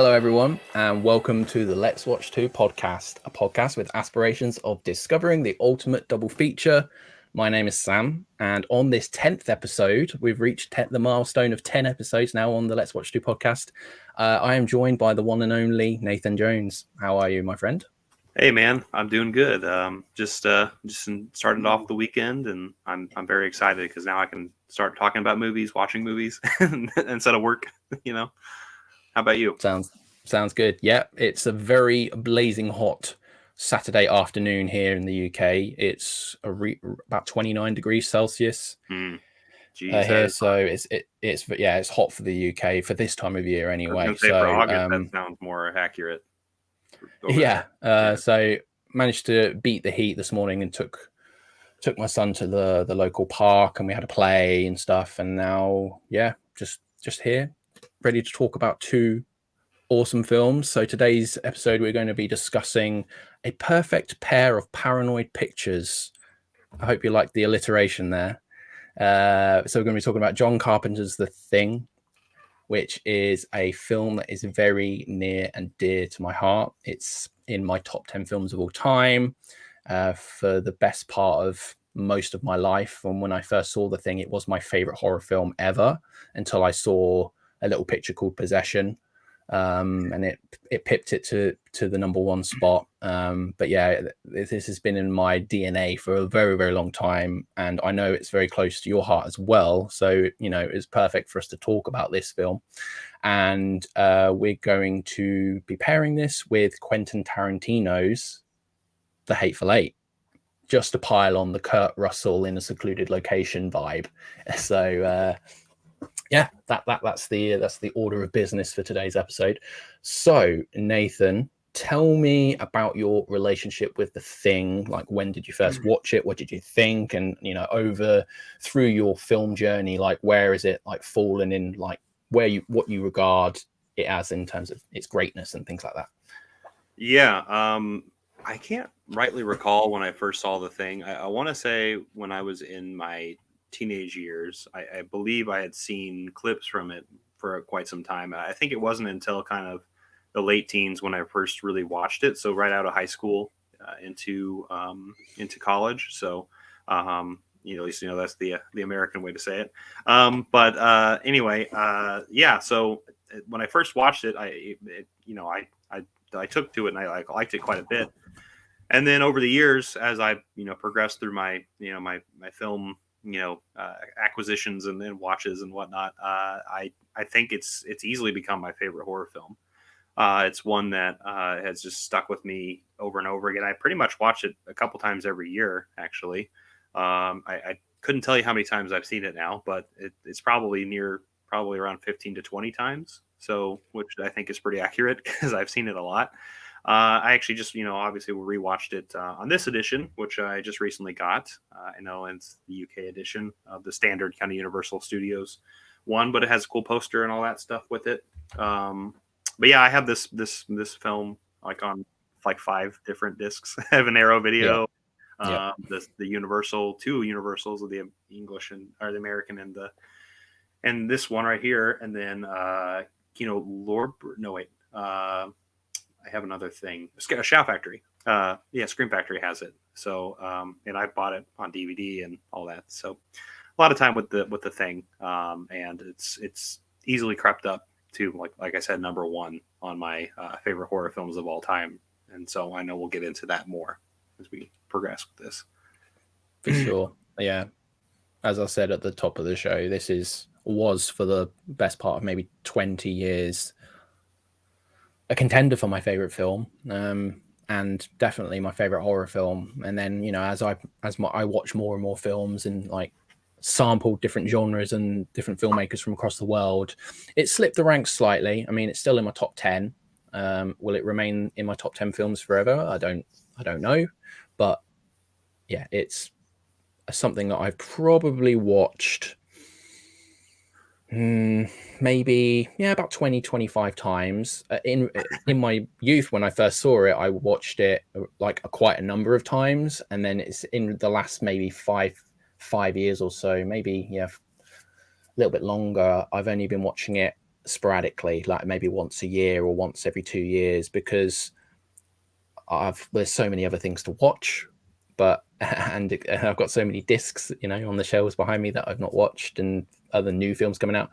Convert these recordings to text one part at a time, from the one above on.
Hello, everyone, and welcome to the Let's Watch 2 podcast, a podcast with aspirations of discovering the ultimate double feature. My name is Sam, and on this 10th episode, we've reached the milestone of 10 episodes now on the Let's Watch 2 podcast. I am joined by the one and only Nathan Jones. How are you, my friend? Hey man, I'm doing good. Just started off the weekend, and I'm very excited because now I can start talking about movies, watching movies instead of work. How about you? Sounds good. Yeah, it's a very blazing hot Saturday afternoon here in the UK. It's about 29 degrees Celsius here, so it's hot for the UK for this time of year anyway. I was gonna say, for August, that sounds more accurate. So managed to beat the heat this morning and took my son to the local park, and we had a play and stuff. And now, just here, ready to talk about two awesome films. So today's episode, we're going to be discussing A Perfect Pair of Paranoid Pictures. I hope you like the alliteration there. So we're going to be talking about John Carpenter's The Thing, which is a film that is very near and dear to my heart. It's in my top 10 films of all time for the best part of most of my life. And when I first saw The Thing, it was my favorite horror film ever until I saw a little picture called Possession. And it pipped it to the number one spot. But yeah, this has been in my DNA for a very, very long time, and I know it's very close to your heart as well. So it's perfect for us to talk about this film, and we're going to be pairing this with Quentin Tarantino's The Hateful Eight, just to pile on the Kurt Russell in a secluded location vibe. So that's the order of business for today's episode. So Nathan, tell me about your relationship with The Thing. Like, when did you first watch it? What did you think? And over through your film journey, like, where is it like fallen in, like what you regard it as in terms of its greatness and things like that? I can't rightly recall when I first saw The Thing. I want to say when I was in my teenage years. I believe I had seen clips from it for quite some time. I think it wasn't until kind of the late teens when I first really watched it. So right out of high school into college. So at least that's the American way to say it. But anyway, So when I first watched it, I took to it, and I liked it quite a bit. And then over the years, as I progressed through my my film acquisitions and then watches and whatnot, I think it's easily become my favorite horror film. It's one that has just stuck with me over and over again. I pretty much watch it a couple times every year, actually. I couldn't tell you how many times I've seen it now, but it's probably around 15 to 20 times. So, which I think is pretty accurate because I've seen it a lot. I actually just, obviously rewatched it on this edition, which I just recently got. I know it's the UK edition of the standard kind of Universal Studios one, but it has a cool poster and all that stuff with it. But yeah, I have this film like on like 5 different discs. I have an Arrow Video, the Universal, 2 Universals of the English or the American and this one right here, and then I have another thing. Shout Factory. Scream Factory has it. So, and I bought it on DVD and all that. So, a lot of time with the Thing, and it's easily crept up to like I said, number one on my favorite horror films of all time. And so I know we'll get into that more as we progress with this. For sure, yeah. As I said at the top of the show, this was for the best part of maybe 20 years. A contender for my favorite film, and definitely my favorite horror film. And then as I watch more and more films and like sampled different genres and different filmmakers from across the world, it slipped the ranks slightly. I mean, it's still in my top 10. Will it remain in my top 10 films forever? I don't know, but yeah, it's something that I've probably watched maybe about 20-25 times. In my youth, when I first saw it, I watched it like quite a number of times, and then it's in the last maybe five years or so, maybe a little bit longer, I've only been watching it sporadically, like maybe once a year or once every 2 years, because there's so many other things to watch, but and I've got so many discs, on the shelves behind me that I've not watched, and other new films coming out.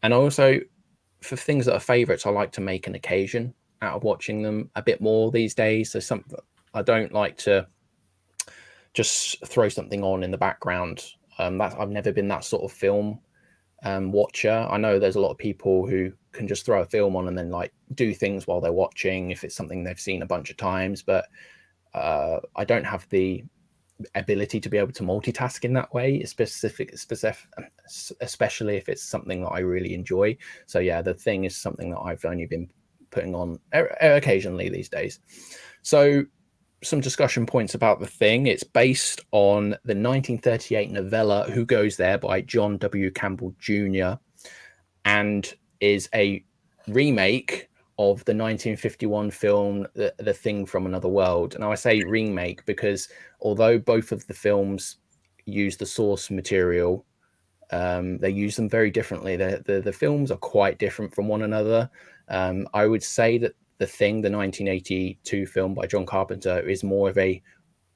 And also, for things that are favorites, I like to make an occasion out of watching them a bit more these days. So I don't like to just throw something on in the background. I've never been that sort of film watcher. I know there's a lot of people who can just throw a film on and then like do things while they're watching if it's something they've seen a bunch of times, but I don't have the ability to be able to multitask in that way, especially if it's something that I really enjoy. So yeah, The Thing is something that I've only been putting on occasionally these days. So some discussion points about The Thing. It's based on the 1938 novella Who Goes There by John W. Campbell Jr. and is a remake of the 1951 film the Thing from Another World. And I say remake because although both of the films use the source material, they use them very differently. The films are quite different from one another. I would say that The Thing, the 1982 film by John Carpenter, is more of a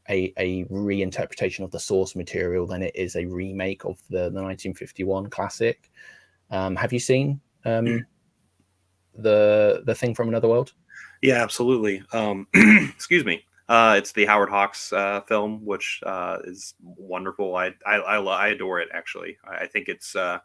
reinterpretation of the source material than it is a remake of the 1951 classic. Have you seen the Thing from Another World? Yeah, absolutely. Excuse me. It's the Howard Hawks film, which is wonderful. I adore it. Actually, I think it's a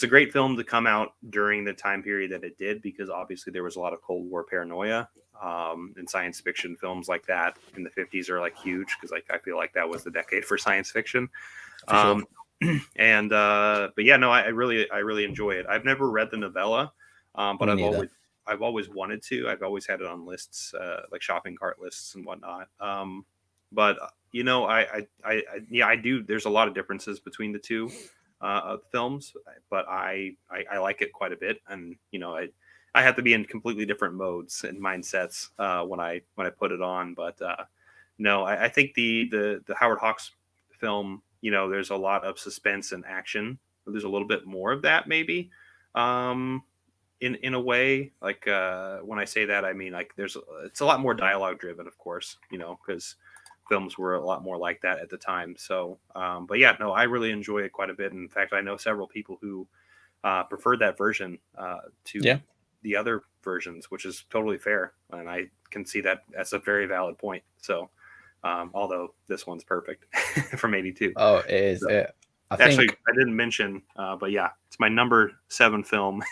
great film to come out during the time period that it did, because obviously there was a lot of Cold War paranoia, and science fiction films like that in the 50s are like huge, because like I feel like that was the decade for science fiction. Sure. And but yeah, no, I really enjoy it. I've never read the novella, but Me neither. I've always wanted to. I've always had it on lists, like shopping cart lists and whatnot. But yeah, I do. There's a lot of differences between the two films, but I like it quite a bit, and I have to be in completely different modes and mindsets when I put it on. But no, I think the Howard Hawks film, there's a lot of suspense and action. There's a little bit more of that, maybe. In a way, like when I say that, I mean like it's a lot more dialogue driven, of course, because films were a lot more like that at the time. So, but yeah, no, I really enjoy it quite a bit. In fact, I know several people who preferred that version to Yeah. the other versions, which is totally fair, and I can see that that's a very valid point. So, although this one's perfect from '82. Oh, it is. So, I actually, think. I didn't mention, but yeah, it's my number 7 film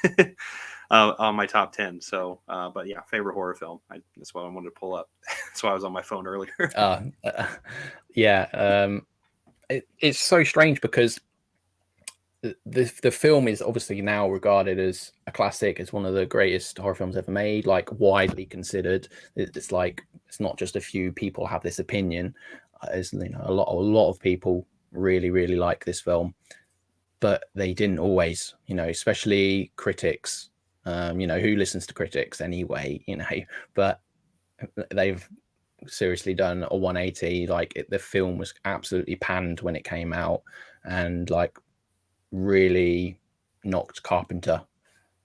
on my top 10. So, but yeah, favorite horror film. That's what I wanted to pull up. That's why I was on my phone earlier. Uh, yeah. It's so strange because the film is obviously now regarded as a classic, as one of the greatest horror films ever made, like widely considered. It's like it's not just a few people have this opinion. As a lot of people really really like this film, but they didn't always, especially critics. Who listens to critics anyway, but they've seriously done a 180. Like the film was absolutely panned when it came out, and like really knocked Carpenter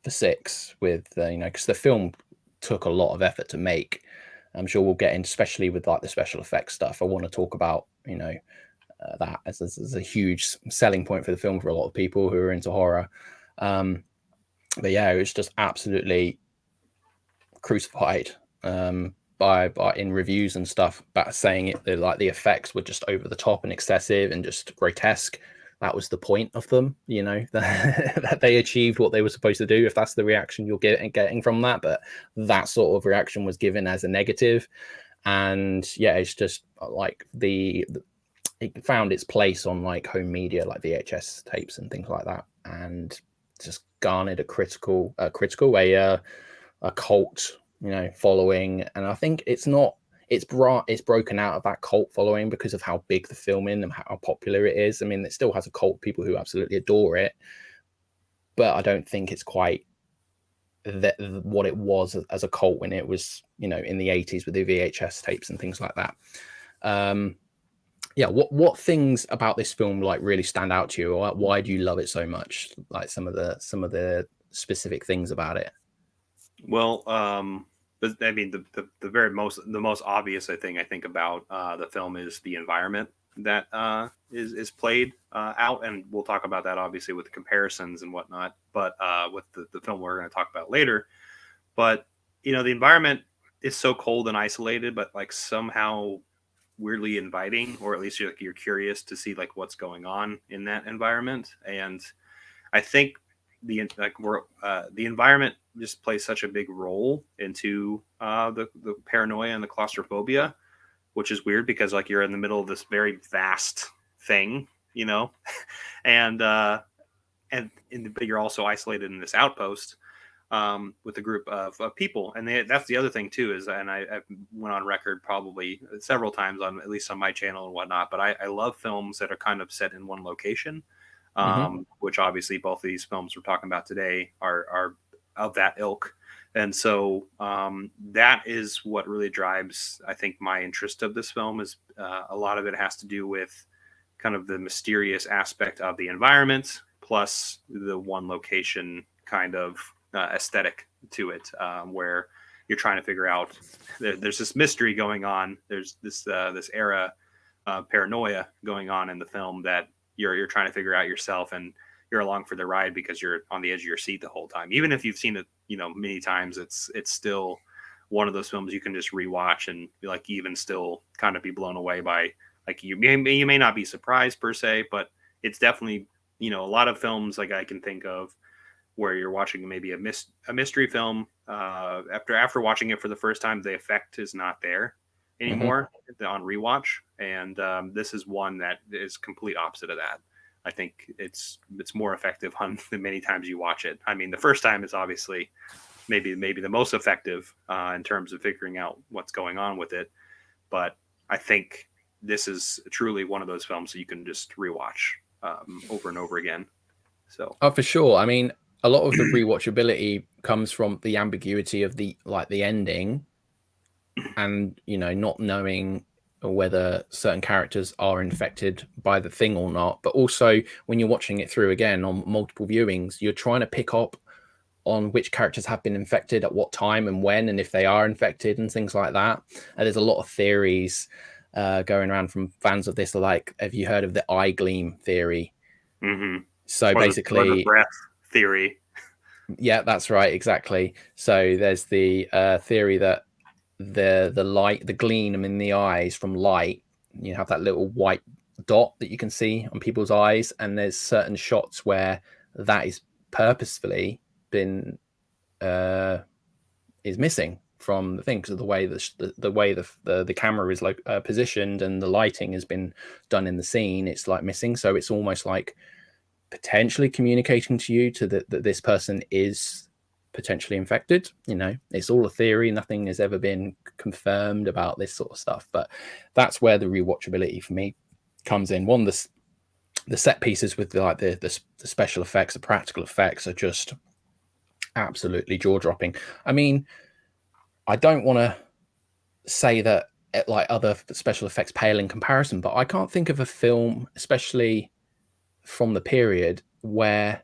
for 6 with because the film took a lot of effort to make. I'm sure we'll get in, especially with like the special effects stuff. I want to talk about that as a huge selling point for the film for a lot of people who are into horror. But yeah, it was just absolutely crucified by in reviews and stuff, but saying it like the effects were just over the top and excessive and just grotesque. That was the point of them, that they achieved what they were supposed to do, if that's the reaction you're getting from that. But that sort of reaction was given as a negative. And yeah, it's just like it found its place on like home media, like VHS tapes and things like that, and just garnered a cult, following. And I think it's broken out of that cult following because of how big the film is and how popular it is. I mean, it still has a cult of people who absolutely adore it, but I don't think it's quite what it was as a cult when it was, in the 80s with the VHS tapes and things like that. Yeah, what things about this film like really stand out to you, or why do you love it so much? Like some of the specific things about it? Well, I mean, the most obvious thing I think about the film is the environment that is played out, and we'll talk about that obviously with comparisons and whatnot. But with the film we're going to talk about later, but the environment is so cold and isolated, but like somehow weirdly inviting, or at least you're curious to see like what's going on in that environment. And I think the environment just plays such a big role into the paranoia and the claustrophobia, which is weird because like you're in the middle of this very vast thing, and but you're also isolated in this outpost with a group of people. And that's the other thing too is, and I went on record probably several times on at least on my channel and whatnot, but I love films that are kind of set in one location, which obviously both of these films we're talking about today are of that ilk. And so that is what really drives, I think, my interest of this film is a lot of it has to do with kind of the mysterious aspect of the environment, plus the one location kind of aesthetic to it, where you're trying to figure out there's this mystery going on. There's this era paranoia going on in the film that you're trying to figure out yourself, and you're along for the ride because you're on the edge of your seat the whole time. Even if you've seen it, many times, it's still one of those films you can just rewatch and be like, even still kind of be blown away by. Like you may not be surprised per se, but it's definitely a lot of films like I can think of where you're watching maybe a mystery film. After watching it for the first time, the effect is not there anymore on rewatch, and this is one that is complete opposite of that. I think it's more effective on the many times you watch it. I mean, the first time is obviously maybe the most effective in terms of figuring out what's going on with it, but I think this is truly one of those films that you can just rewatch over and over again. So, for sure. I mean, a lot of the rewatchability comes from the ambiguity of the ending, and not knowing whether certain characters are infected by the thing or not. But also, when you're watching it through again on multiple viewings, you're trying to pick up on which characters have been infected at what time and when, and if they are infected and things like that. And there's a lot of theories going around from fans of this, like, have you heard of the eye gleam theory? So or basically the breath theory. Yeah, that's right, exactly. So there's the theory that the light, the gleam in the eyes from light, you have that little white dot that you can see on people's eyes, and there's certain shots where that is purposefully been is missing from the thing because of the way the camera is positioned and the lighting has been done in the scene. It's like missing, so it's almost like potentially communicating to you that this person is potentially infected. It's all a theory. Nothing has ever been confirmed about this sort of stuff, but that's where the rewatchability for me comes in. One, the set pieces with the special effects, the practical effects are just absolutely jaw-dropping. I mean, I don't want to say that like other special effects pale in comparison, but I can't think of a film, especially from the period, where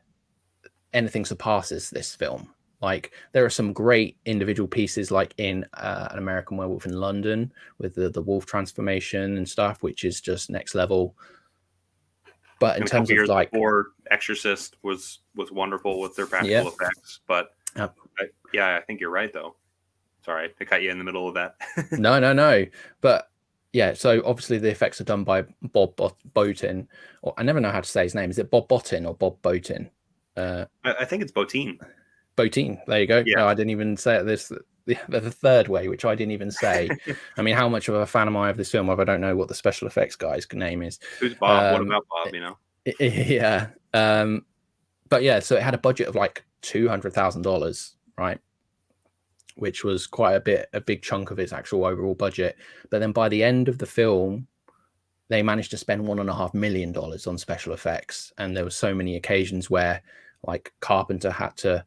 anything surpasses this film. Like, there are some great individual pieces, like in An American Werewolf in London with the wolf transformation and stuff, which is just next level. But in terms of like before, Exorcist was wonderful with their practical effects. But I think you're right though. Sorry, I cut you in the middle of that. No. But yeah, so obviously the effects are done by Bob Botin, or I never know how to say his name. Is it Bob Botin or Bob Botin? I think it's Botin. Botin. There you go. Yeah. No, I didn't even say it the third way, which I didn't even say. I mean, how much of a fan am I of this film if I don't know what the special effects guy's name is? Who's Bob? What about Bob? Yeah. But yeah, so it had a budget of like $200,000, right? Which was quite a big chunk of its actual overall budget. But then by the end of the film, they managed to spend $1.5 million on special effects. And there were so many occasions where like Carpenter had to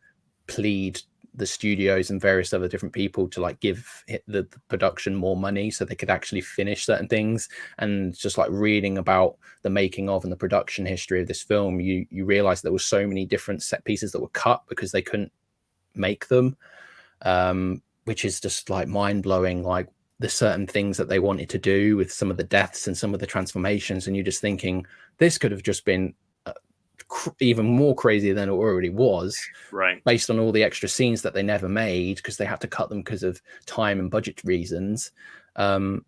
plead the studios and various other different people to like give the production more money so they could actually finish certain things. And just like reading about the making of and the production history of this film, you realize there were so many different set pieces that were cut because they couldn't make them, which is just like mind-blowing. Like the certain things that they wanted to do with some of the deaths and some of the transformations, and you're just thinking this could have just been even more crazy than it already was, right, based on all the extra scenes that they never made because they had to cut them because of time and budget reasons. But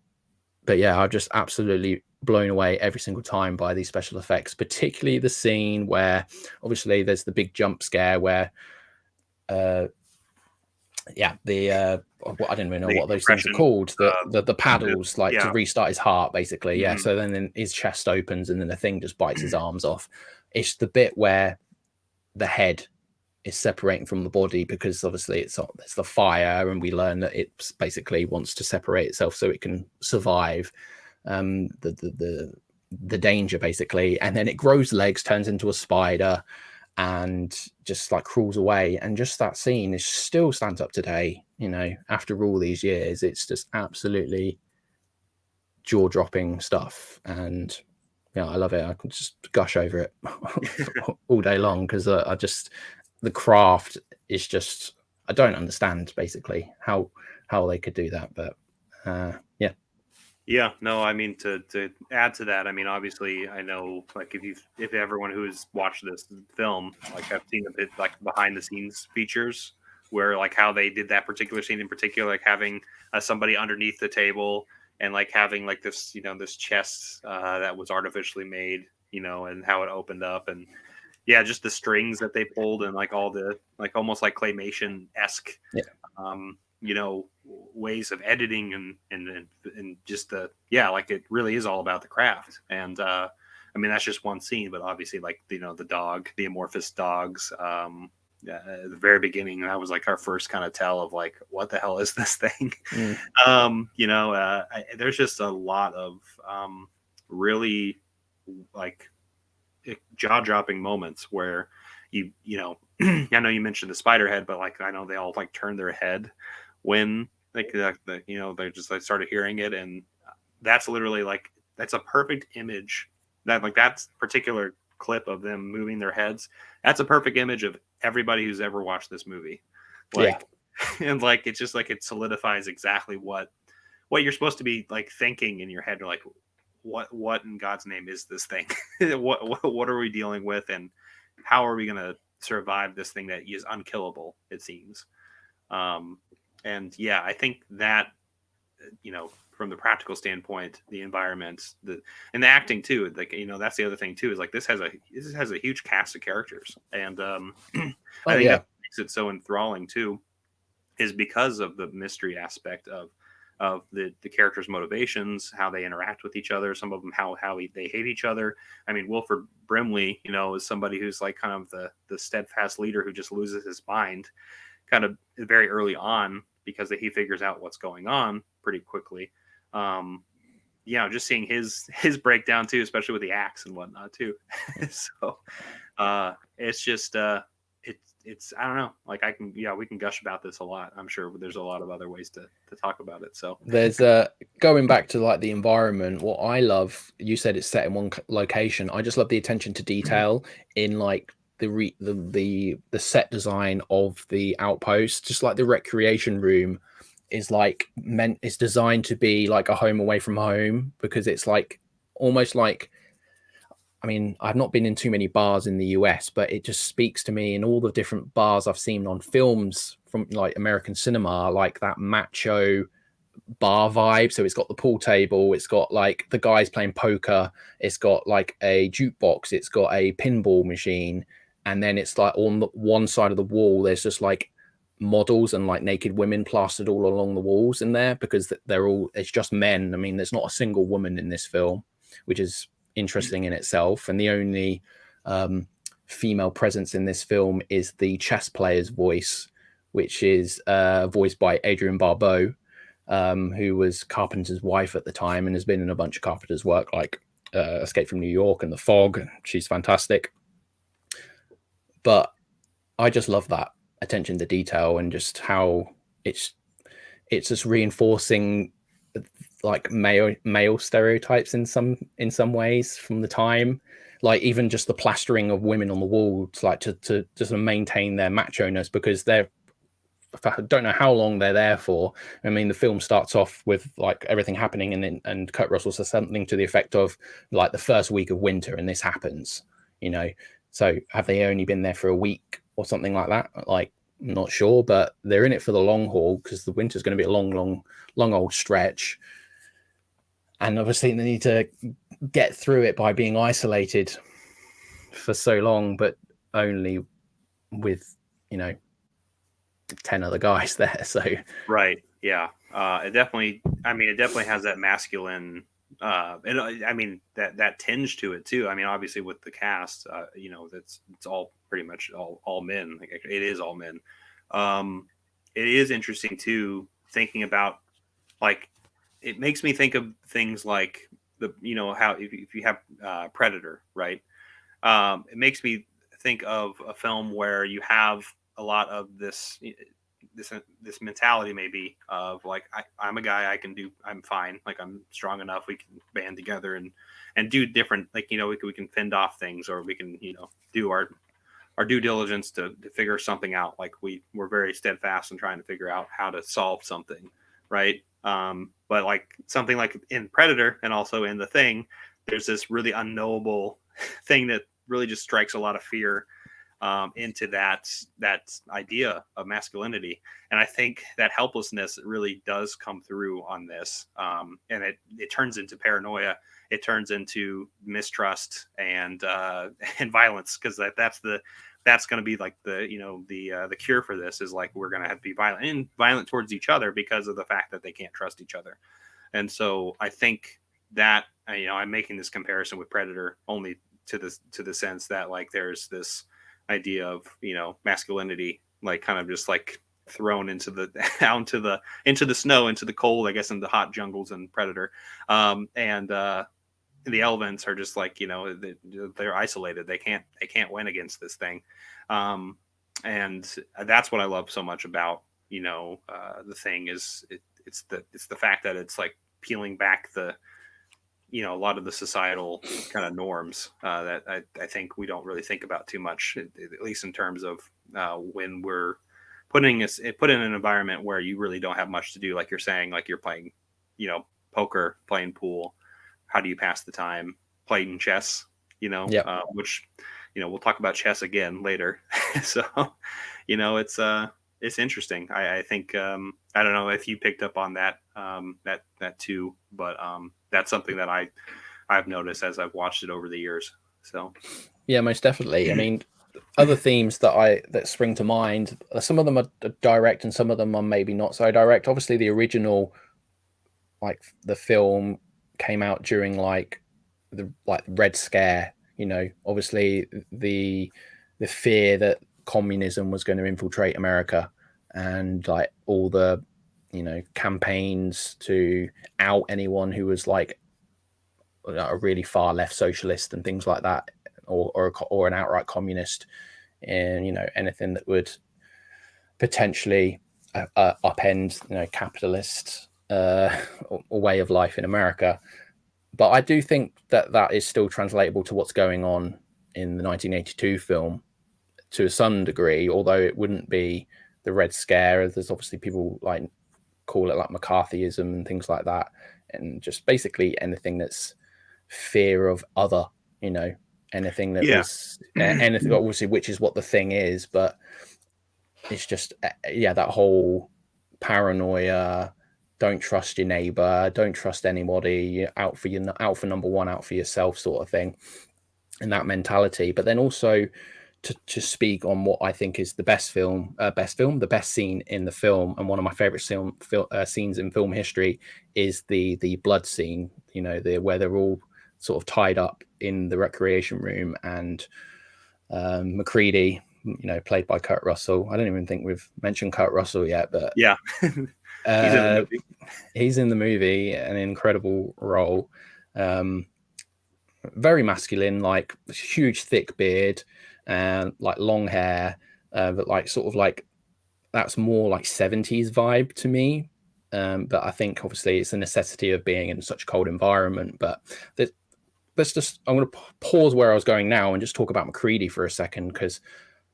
yeah, I'm just absolutely blown away every single time by these special effects, particularly the scene where obviously there's the big jump scare where I don't even know what those things are called, the paddles to restart his heart, basically. Mm-hmm. So then his chest opens and then the thing just bites his arms off. It's the bit where the head is separating from the body because obviously it's the fire, and we learn that it basically wants to separate itself so it can survive the danger, basically. And then it grows legs, turns into a spider, and just like crawls away. And just that scene is still stands up today, after all these years. It's just absolutely jaw-dropping stuff, and I love it. I can just gush over it all day long because the craft is just, I don't understand basically how they could do that, but no, I mean, to add to that, I mean, obviously I know, like, if everyone who's watched this film, like, I've seen a bit like behind the scenes features where like how they did that particular scene in particular, like having somebody underneath the table and like having like this this chest that was artificially made, and how it opened up, and just the strings that they pulled, and like all the like almost like claymation-esque ways of editing, and just like it really is all about the craft. And I mean, that's just one scene, but obviously like the dog, the amorphous dogs, at the very beginning, that was like our first kind of tell of like, what the hell is this thing? There's just a lot of really like jaw-dropping moments where I know you mentioned the spider head, but like I know they all like turn their head when they just like started hearing it, and that's literally like that's a perfect image. That particular clip of them moving their heads, that's a perfect image of everybody who's ever watched this movie. And like it's just like it solidifies exactly what you're supposed to be like thinking in your head. You're like, what in God's name is this thing? what are we dealing with, and how are we going to survive this thing that is unkillable, it seems. And I think that from the practical standpoint, the environment, and the acting too, like that's the other thing too, is like this has a huge cast of characters, and I think that makes it so enthralling too, is because of the mystery aspect of the characters' motivations, how they interact with each other, some of them how they hate each other. I mean, Wilford Brimley, is somebody who's like kind of the steadfast leader who just loses his mind kind of very early on because he figures out what's going on pretty quickly. Just seeing his breakdown too, especially with the axe and whatnot too. So it's just it's I don't know, like we can gush about this a lot. I'm sure there's a lot of other ways to talk about it. So there's going back to like the environment, what I love, you said it's set in one location. I just love the attention to detail in like the set design of the outpost. Just like the recreation room is like it's designed to be like a home away from home, because it's like almost like, I mean, I've not been in too many bars in the US, but it just speaks to me in all the different bars I've seen on films from like American cinema, like that macho bar vibe. So it's got the pool table, it's got like the guys playing poker, it's got like a jukebox, it's got a pinball machine, and then it's like on the one side of the wall there's just like models and like naked women plastered all along the walls in there, because it's just men. I mean, there's not a single woman in this film, which is interesting in itself. And the only female presence in this film is the chess player's voice, which is voiced by Adrienne Barbeau, who was Carpenter's wife at the time and has been in a bunch of Carpenter's work like Escape from New York and The Fog. She's fantastic. But I just love that attention to detail, and just how it's just reinforcing like male stereotypes in some ways from the time, like even just the plastering of women on the walls, like to just maintain their macho-ness, because they're, I don't know how long they're there for. I mean, the film starts off with like everything happening, and Kurt Russell says something to the effect of like the first week of winter and this happens, you know. So have they only been there for a week or something like that? Like, I'm not sure, but they're in it for the long haul, because the winter's going to be a long old stretch. And obviously they need to get through it by being isolated for so long, but only with, you know, 10 other guys there. So Right. Yeah. It definitely, I mean, it definitely has that masculine, and I mean, that tinge to it too. I mean, obviously with the cast, you know, it's all pretty much all men. Like, it is all men. It is interesting too, thinking about, like, it makes me think of things like you know, how if you have Predator, right? It makes me think of a film where you have a lot of this mentality, maybe, of like, I'm a guy, I'm fine, like, I'm strong enough, we can band together and do different, like, you know, we can fend off things, or we can, you know, do our due diligence to figure something out. Like, we're very steadfast in trying to figure out how to solve something, right? But like something like in Predator, and also in The Thing, there's this really unknowable thing that really just strikes a lot of fear into that idea of masculinity. And I think that helplessness really does come through on this, and it turns into paranoia. It turns into mistrust and and violence, because that's going to be like the, you know, the cure for this is, like, we're going to have to be violent towards each other because of the fact that they can't trust each other. And so I think that, you know, I'm making this comparison with Predator only to the sense that, like, there's this idea of, you know, masculinity, like, kind of just like thrown into the out into the snow, into the cold, I guess, in the hot jungles in Predator. And the elements are just like, you know, they're isolated. They can't win against this thing. And that's what I love so much about, you know, The Thing is it's the fact that it's like peeling back the, you know, a lot of the societal kind of norms that I think we don't really think about too much, at least in terms of when we're put in an environment where you really don't have much to do. Like you're saying, like, you're playing, you know, poker, playing pool. How do you pass the time? Playing chess, you know, yep. Which, you know, we'll talk about chess again later. So, you know, it's interesting. I think, I don't know if you picked up on that, that too, but that's something that I've noticed as I've watched it over the years. So, yeah, most definitely. I mean, other themes that spring to mind, some of them are direct and some of them are maybe not so direct. Obviously, the original, like, the film came out during like the Red Scare, you know, obviously the fear that communism was going to infiltrate America, and like all the, you know, campaigns to out anyone who was like a really far left socialist and things like that, or an outright communist, and, you know, anything that would potentially upend, you know, capitalist way of life in America. But I do think that is still translatable to what's going on in the 1982 film to some degree, although it wouldn't be the Red Scare. There's obviously people like call it like McCarthyism and things like that, and just basically anything that's fear of other, you know, anything that was anything, obviously, which is what The Thing is, but it's just, yeah, that whole paranoia, don't trust your neighbor, don't trust anybody, you're out for number one, out for yourself, sort of thing, and that mentality. But then also to speak on what I think is the best scene in the film, and one of my favorite scenes in film history is the blood scene, you know, where they're all sort of tied up in the recreation room, and McCready, you know, played by Kurt Russell. I don't even think we've mentioned Kurt Russell yet, but yeah. He's in the movie, an incredible role. Very masculine, like huge thick beard and like long hair, but like sort of like that's more like 70s vibe to me. But I think obviously it's a necessity of being in such a cold environment. But I'm going to pause where I was going now and just talk about McCready for a second, because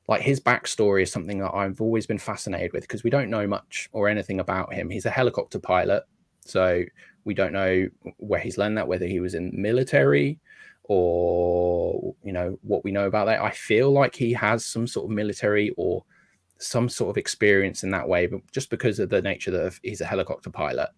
like his backstory is something that I've always been fascinated with, because we don't know much or anything about him. He's a helicopter pilot, so we don't know where he's learned that, whether he was in the military or, you know, what we know about that. I feel like he has some sort of military or some sort of experience in that way, but just because of the nature that he's a helicopter pilot,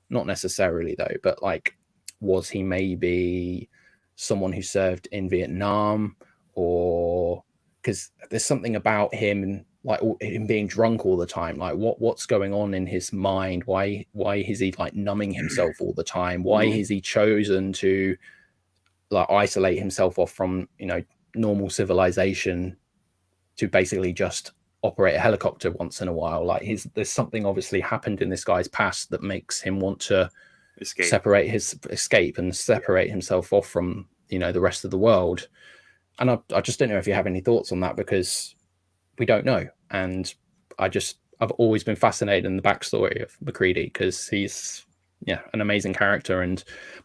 not necessarily though. But like, was he maybe someone who served in Vietnam? Or because there's something about him, like him being drunk all the time, like what's going on in his mind? Why is he like numbing himself all the time? Why is he chosen to like isolate himself off from, you know, normal civilization to basically just operate a helicopter once in a while? Like there's something obviously happened in this guy's past that makes him want to separate himself off from, you know, the rest of the world. And I just don't know if you have any thoughts on that, because we don't know. And I've always been fascinated in the backstory of McCready, because he's an amazing character.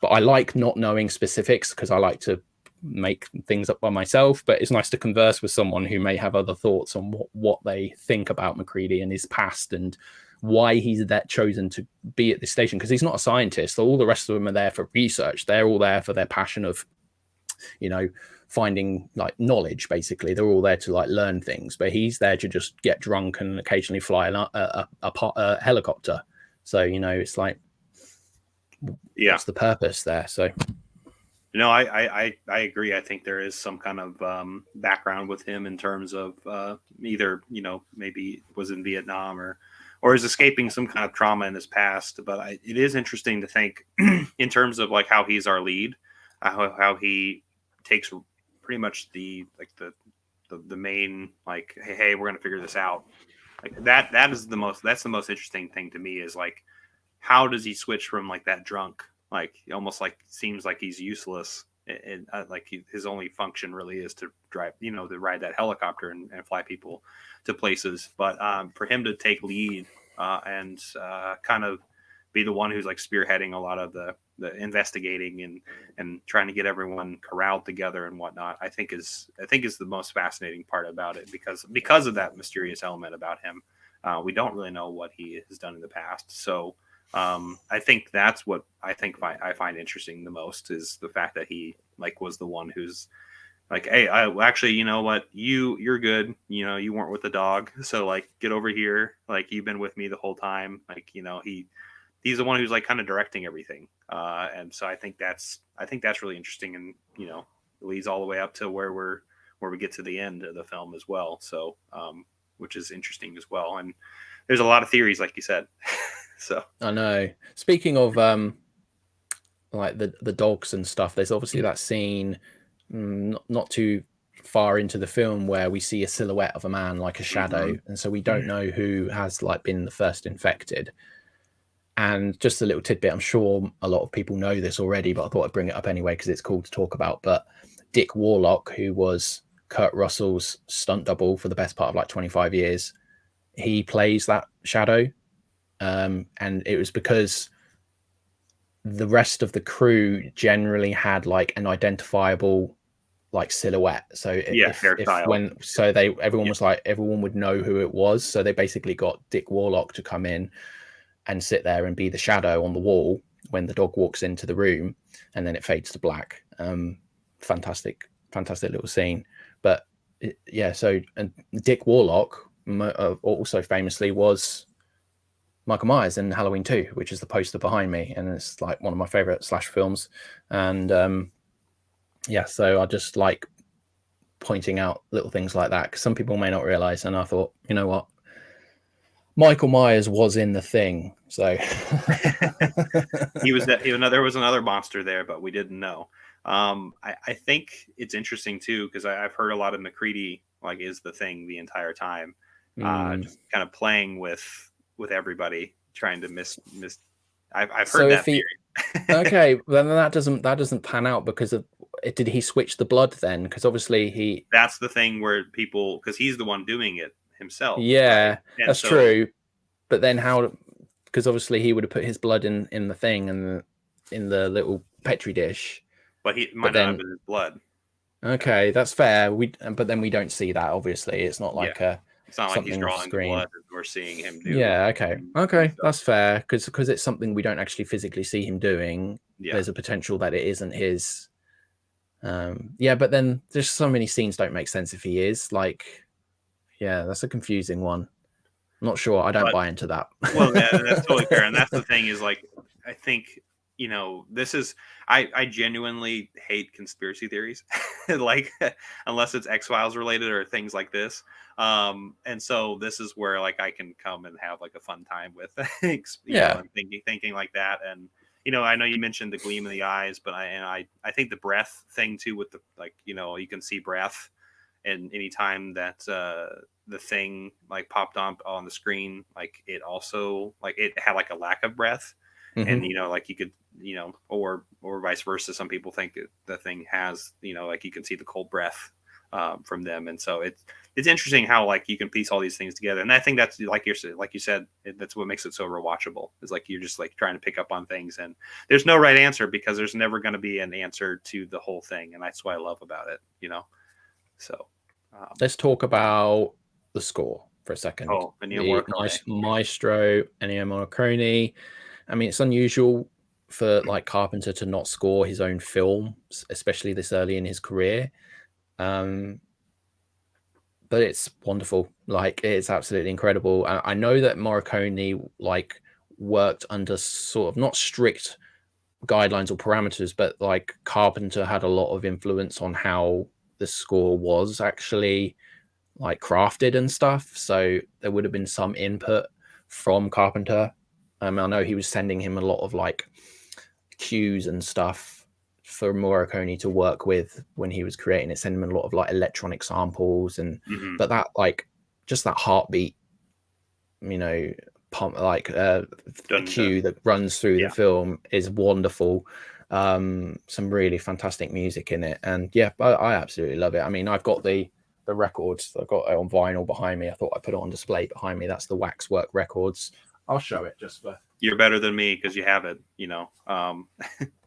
But I like not knowing specifics, because I like to make things up by myself. But it's nice to converse with someone who may have other thoughts on what they think about McCready and his past, and why he's that chosen to be at this station, because he's not a scientist. All the rest of them are there for research. They're all there for their passion of, you know, finding like knowledge. Basically, they're all there to like learn things, but he's there to just get drunk and occasionally fly a helicopter. So, you know, it's like, what's the purpose there? So, you know, I agree. I think there is some kind of background with him in terms of either, you know, maybe was in Vietnam or is escaping some kind of trauma in his past. But it is interesting to think in terms of like how he's our lead, how he takes pretty much the main, like, hey, we're gonna figure this out. Like that's the most interesting thing to me, is like, how does he switch from like that drunk, like almost like seems like he's useless, and like his only function really is to drive, you know, to ride that helicopter and fly people to places. But for him to take lead and kind of be the one who's like spearheading a lot of the investigating and trying to get everyone corralled together and whatnot, I think is the most fascinating part about it, because of that mysterious element about him. We don't really know what he has done in the past. So I think that's what I find interesting the most, is the fact that he like was the one who's like, hey, actually, you know what, you're good, you know, you weren't with the dog, so like get over here, like you've been with me the whole time, like, you know, he's the one who's like kind of directing everything. And so I think that's really interesting, and, you know, it leads all the way up to where we get to the end of the film as well. So, which is interesting as well. And there's a lot of theories, like you said. So I know. Speaking of like the dogs and stuff, there's obviously that scene not too far into the film where we see a silhouette of a man, like a shadow, and so we don't know who has like been the first infected. And just a little tidbit, I'm sure a lot of people know this already, but I thought I'd bring it up anyway because it's cool to talk about. But Dick Warlock, who was Kurt Russell's stunt double for the best part of like 25 years, he plays that shadow. And it was because the rest of the crew generally had like an identifiable like silhouette. So everyone would know who it was. So they basically got Dick Warlock to come in and sit there and be the shadow on the wall when the dog walks into the room, and then it fades to black. Fantastic little scene. But so, and Dick Warlock also famously was Michael Myers in Halloween 2, which is the poster behind me, and it's like one of my favorite slash films. And so I just like pointing out little things like that, because some people may not realize. And I thought, you know what, Michael Myers was in The Thing, so he was that. There was another monster there, but we didn't know. I think it's interesting too, because I've heard a lot of McCready like is The Thing the entire time, just kind of playing with everybody, trying to miss. I've heard that theory. Okay, then that doesn't pan out, because of, did he switch the blood then? Because obviously that's the thing where people, because he's the one doing it himself, right? Yeah, And that's so, true. But then how? Because obviously he would have put his blood in the thing and in the little petri dish. but he might But not have then been his blood. okay, that's fair. But then we don't see that. Obviously, it's not Yeah, like a it's not like he's something off drawing the blood screen. and we're seeing him Yeah. Okay. do Okay, stuff. that's fair. Because it's something we don't actually physically see him doing. Yeah, There's a potential that it isn't his. Yeah, but then there's so many scenes don't make sense if he is like. Yeah, that's a confusing one. Not sure. I don't but buy into that. well, yeah, that's totally fair. And that's the thing is like, I think, this is, I genuinely hate conspiracy theories, like, unless it's X-Files related or things like this. And so this is where like I can come and have like a fun time with things, Yeah. and thinking like that. And, I know you mentioned the gleam in the eyes, but I think the breath thing too, with the, like, you can see breath. And anytime that the thing like popped on the screen, like it also like it had like a lack of breath, and Hmm. like you could, or vice versa. Some people think the thing has, like you can see the cold breath from them, and so it's interesting how like you can piece all these things together. And I think that's like you said, that's what makes it so rewatchable. Is like you're just like trying to pick up on things, and there's no right answer because there's never going to be an answer to the whole thing, and that's what I love about it. So, Let's talk about the score for a second. Ennio The Morricone. maestro Ennio Morricone. I mean, it's unusual for like Carpenter to not score his own films, especially this early in his career. Um, but it's wonderful. Like it's absolutely incredible. I know that Morricone like worked under sort of not strict guidelines or parameters, but like Carpenter had a lot of influence on how the score was actually like crafted and stuff. So there would have been some input from Carpenter. I know he was sending him a lot of like cues and stuff for Morricone to work with when he was creating it, sending him a lot of like electronic samples and Mm-hmm. but that like just that heartbeat, you know, pump like Dun dun. cue that runs through the Yeah. film is wonderful. Some really fantastic music in it, and yeah, I absolutely love it. I mean, I've got the records. I've got it on vinyl behind me. I thought I'd put it on display behind me. That's the Waxwork Records. I'll show it just for. You're better than me because you have it.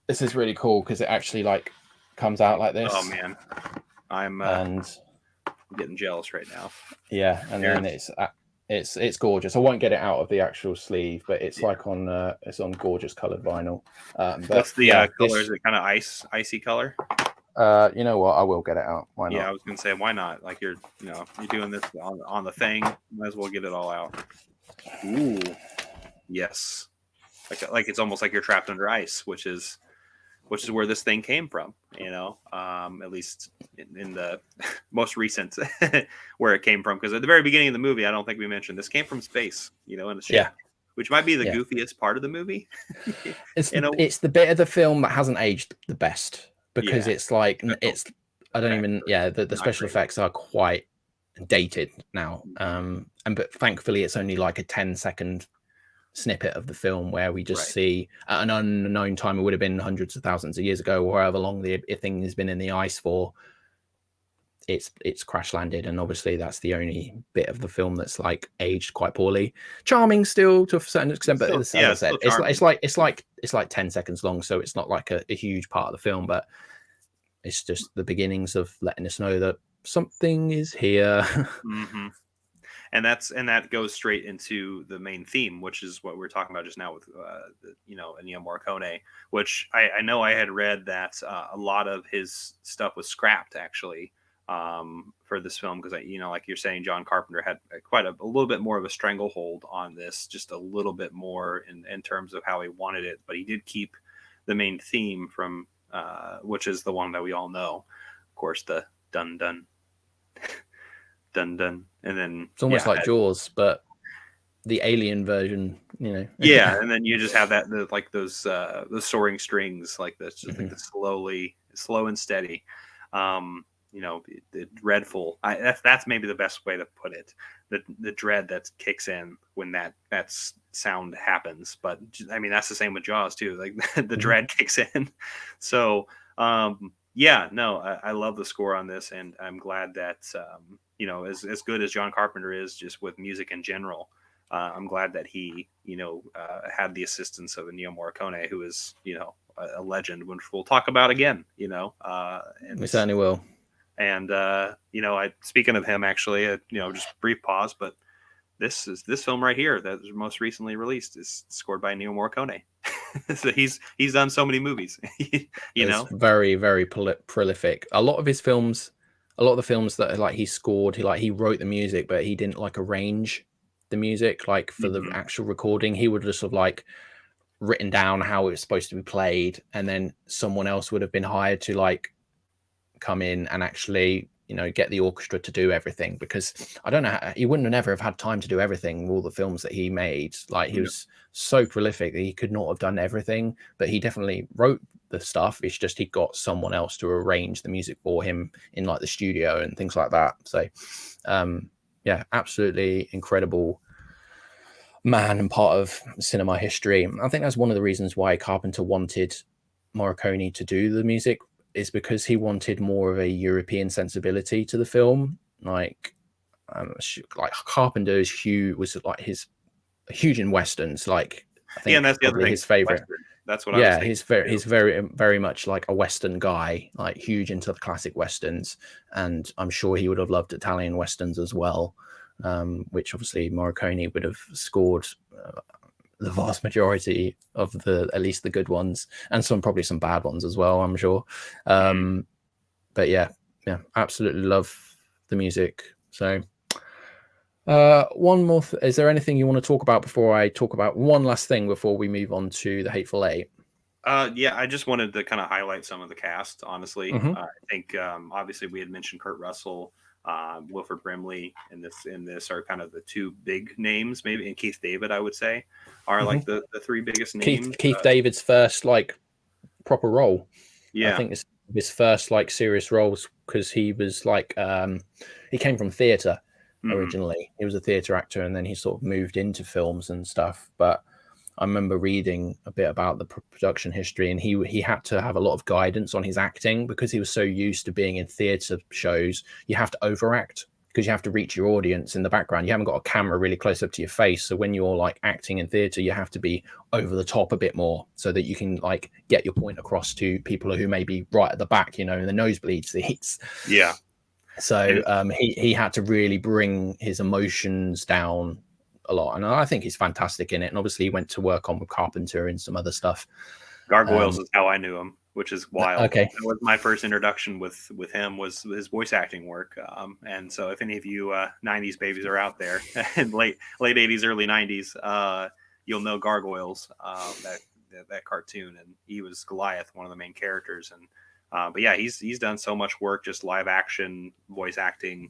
This is really cool because it actually like comes out like Oh this, man, I'm and getting jealous right now. yeah, and then it's gorgeous. I won't get it out of the actual sleeve, but it's Yeah. like on it's on gorgeous colored vinyl. But What's the yeah, color? Is it kind of icy color? you know what? I will get it out. Why Yeah, not? I was gonna say why not? Like you're doing this on the thing. Might as well get it all out. Ooh, yes. Like it's almost like you're trapped under ice, which is where this thing came from. At least in the most recent where it came from. Because at the very beginning of the movie, I don't think we mentioned this came from space. In a ship. Yeah, Which might be the yeah. goofiest part of the movie. It's the bit of the film that hasn't aged the best because Yeah, it's like special it's I don't effects even are yeah the not special great. effects are quite dated now. Mhm. And but thankfully it's only like a 10-second snippet of the film where we just Right. see at an unknown time. It would have been hundreds of thousands of years ago, or however long the thing has been in the ice for. It's crash landed, and obviously that's the only bit of the film that's like aged quite poorly. Charming still to a certain extent, but as I It's said, still charming. it's like 10 seconds long, so it's not like a huge part of the film, but it's just the beginnings of letting us know that something is here. Hmm. And that goes straight into the main theme, which is what we were talking about just now with Ennio Morricone, which I know I had read that a lot of his stuff was scrapped actually for this film because like you're saying, John Carpenter had quite a little bit more of a stranglehold on this, just a little bit more in terms of how he wanted it, but he did keep the main theme from which is the one that we all know, of course, the dun dun dun dun, and then It's almost like Jaws, but the alien version, you know. yeah, and then you just have like those the soaring strings, like this, just like Mhm. the slow and steady. The dreadful. That's maybe the best way to put it. The dread that kicks in when that sound happens. But I mean, that's the same with Jaws too. Like the Mhm. dread kicks in. So Yeah, no, I love the score on this, and I'm glad that as good as John Carpenter is just with music in general, I'm glad that he had the assistance of Ennio Morricone, who is a legend, which we'll talk about again. We certainly will. And I speaking of him, actually, just brief pause, but this film right here that was most recently released is scored by Ennio Morricone. So he's done so many movies. It's very, very prolific. A lot of his films, a lot of the films that like he scored, he wrote the music, but he didn't like arrange the music like for the actual recording. He would just sort of like written down how it was supposed to be played, and then someone else would have been hired to like come in and actually get the orchestra to do everything, because I don't know how, he wouldn't have never have had time to do everything, all the films that he made. Like he was so prolific that he could not have done everything, but he definitely wrote the stuff. It's just he got someone else to arrange the music for him in like the studio and things like that. So yeah, absolutely incredible man and part of cinema history. I think that's one of the reasons why Carpenter wanted Morricone to do the music, is because he wanted more of a European sensibility to the film. Like Carpenter is huge, was like his huge in westerns. Like I think and that's the other probably thing. his favorite. Western. That's what I was thinking. He's very much like a Western guy, like huge into the classic westerns, and I'm sure he would have loved Italian westerns as well, which obviously Morricone would have scored the vast majority of at least the good ones, and probably some bad ones as well, I'm sure. But yeah, absolutely love the music. So one more is there anything you want to talk about before I talk about one last thing before we move on to the Hateful Eight? Yeah, I just wanted to kind of highlight some of the cast, honestly. I think obviously we had mentioned Kurt Russell, Wilford Brimley in this are kind of the two big names, maybe, and Keith David, I would say, are like the three biggest names. Keith David's first like proper role. Yeah. I think it's his first like serious roles, because he was like he came from theatre originally. He was a theatre actor, and then he sort of moved into films and stuff. But I remember reading a bit about the production history, and he had to have a lot of guidance on his acting, because he was so used to being in theatre shows. You have to overact, because you have to reach your audience in the background. You haven't got a camera really close up to your face. So when you're like acting in theatre, you have to be over the top a bit more, so that you can like get your point across to people who may be right at the back, in the nosebleed seats. Yeah. So he had to really bring his emotions down a lot, and I think he's fantastic in it. And obviously he went to work on with Carpenter and some other stuff. Gargoyles is how I knew him, which is wild. Okay. That was my first introduction with him, was his voice acting work. And so if any of you 90s babies are out there, and late 80s, early 90s, you'll know Gargoyles, that cartoon. And he was Goliath, one of the main characters. And but yeah, he's done so much work, just live action, voice acting,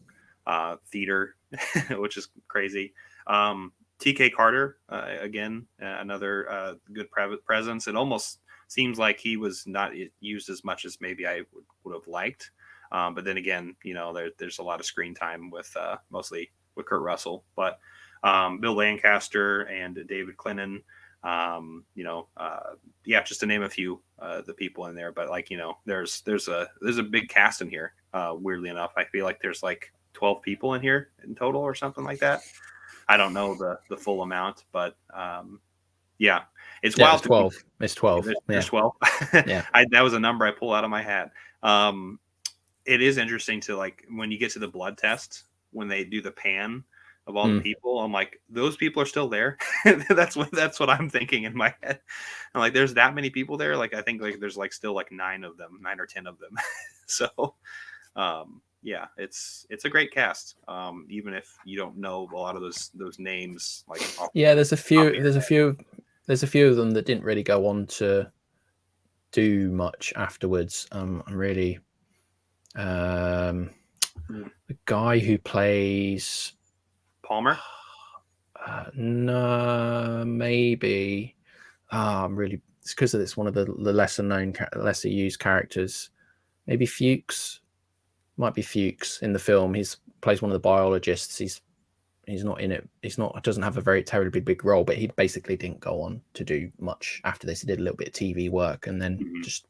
theater, which is crazy. TK Carter, again, another good presence. It almost seems like he was not used as much as maybe I would have liked. But then again, there's a lot of screen time with mostly with Kurt Russell, but Bill Lancaster and David Clennon, just to name a few, the people in there. But like, there's a big cast in here. Weirdly enough, I feel like there's like 12 people in here in total or something like that. I don't know the full amount, but it's wild. It's 12. It's 12. There's 12. Yeah. That was a number I pulled out of my hat. It is interesting to, like, when you get to the blood test, when they do the pan of all the people, I'm like, those people are still there. That's what I'm thinking in my head. I'm like, there's that many people there. Like, I think like there's like still like 9 or 10 of them. So, yeah, it's a great cast. Even if you don't know a lot of those names, like there's a few of them that didn't really go on to do much afterwards. I'm really the guy who plays Palmer. No, maybe. I'm really. It's because it's one of the lesser used characters. Maybe Fuchs. Might be Fuchs in the film. He's plays one of the biologists. He's not in it. Doesn't have a very terribly big role, but he basically didn't go on to do much after this. He did a little bit of TV work, and then just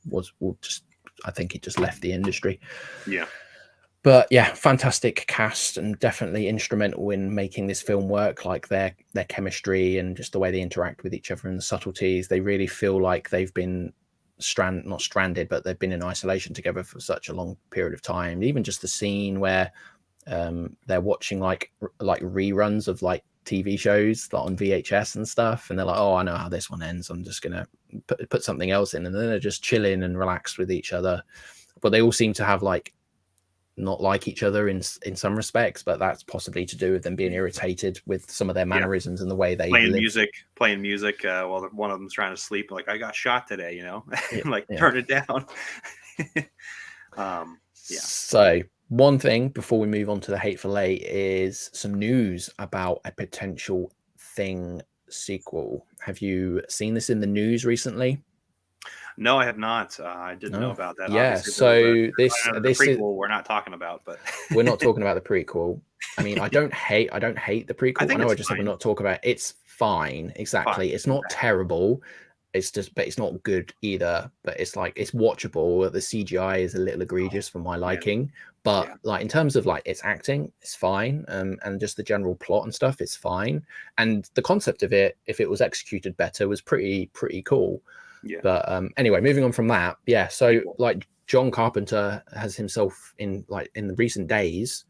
I think he just left the industry. Yeah. But yeah, fantastic cast and definitely instrumental in making this film work. Like their chemistry and just the way they interact with each other and the subtleties. They really feel like they've been not stranded, but they've been in isolation together for such a long period of time. Even just the scene where they're watching like reruns of like TV shows like on VHS and stuff, and they're like, oh, I know how this one ends, I'm just gonna put something else in, and then they're just chilling and relaxed with each other. But they all seem to have like not like each other in some respects, but that's possibly to do with them being irritated with some of their mannerisms and the way they playing live. music while one of them's trying to sleep, like, I got shot today, like, Yeah. turn it down. So one thing before we move on to the Hateful Eight is some news about a potential Thing sequel. Have you seen this in the news recently? No, I have not. I didn't know about that. Yeah, Obviously, so the this prequel is we're not talking about, but we're not talking about the prequel. I mean, I don't hate the prequel. I think know it's I just said we're fine. not talking about it. It's fine. Exactly. Fine. It's not terrible. It's just, but it's not good either. But it's like it's watchable. The CGI is a little egregious for my liking. But like in terms of like its acting, it's fine. And just the general plot and stuff, it's fine. And the concept of it, if it was executed better, was pretty cool. Yeah. But anyway, moving on from that, yeah. So like John Carpenter has himself in the recent days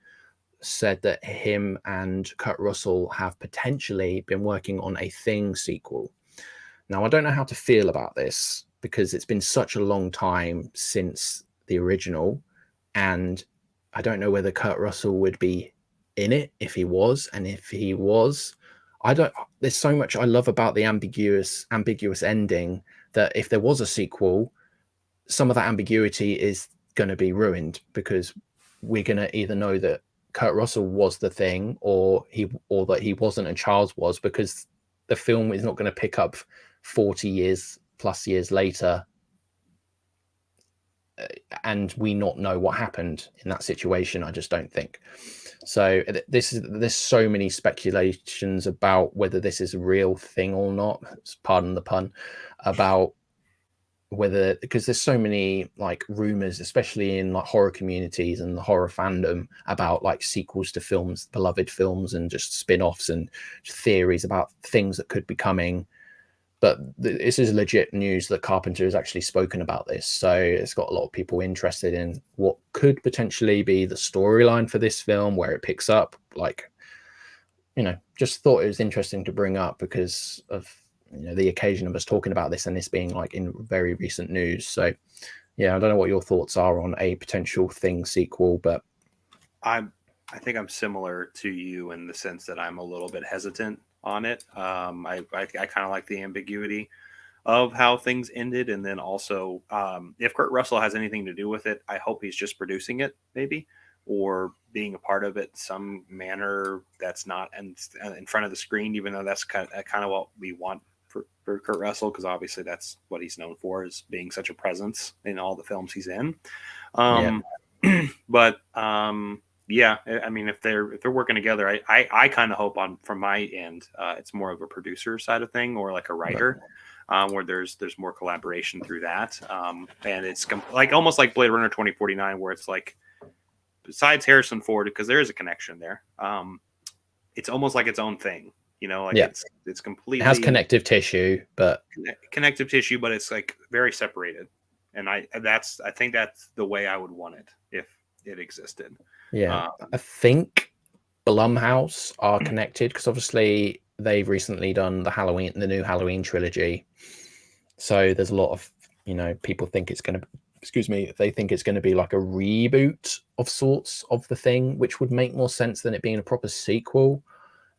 said that him and Kurt Russell have potentially been working on a Thing sequel. Now, I don't know how to feel about this because it's been such a long time since the original, and I don't know whether Kurt Russell would be in it if he was, and if he was, there's so much I love about the ambiguous ending that if there was a sequel, some of that ambiguity is going to be ruined because we're going to either know that Kurt Russell was the Thing or that he wasn't and Charles was, because the film is not going to pick up 40 plus years later and we not know what happened in that situation. I just don't think so. There's so many speculations about whether this is a real thing or not, pardon the pun, about whether, because there's so many like rumors, especially in like horror communities and the horror fandom, about like sequels to films, beloved films, and just spin-offs and theories about things that could be coming. But this is legit news that Carpenter has actually spoken about this, so it's got a lot of people interested in what could potentially be the storyline for this film, where it picks up. Like, just thought it was interesting to bring up because of the occasion of us talking about this and this being like in very recent news. So yeah, I don't know what your thoughts are on a potential Thing sequel, but I think I'm similar to you in the sense that I'm a little bit hesitant on it. I kind of like the ambiguity of how things ended, and then also if Kurt Russell has anything to do with it, I hope he's just producing it, maybe, or being a part of it in some manner that's not in front of the screen, even though that's kind of what we want for Kurt Russell, because obviously that's what he's known for, is being such a presence in all the films he's in. But yeah, I mean, if they're working together, I kind of hope from my end, it's more of a producer side of thing, or like a writer, where there's more collaboration through that. And it's like almost like Blade Runner 2049, where it's like, besides Harrison Ford, because there is a connection there, it's almost like its own thing. It's completely, it has connective tissue, but it's like very separated. And I think that's the way I would want it if it existed. Yeah, I think Blumhouse are connected because obviously they've recently done the new Halloween trilogy. So there's a lot of, people think it's going to, they think it's going to be like a reboot of sorts of the Thing, which would make more sense than it being a proper sequel.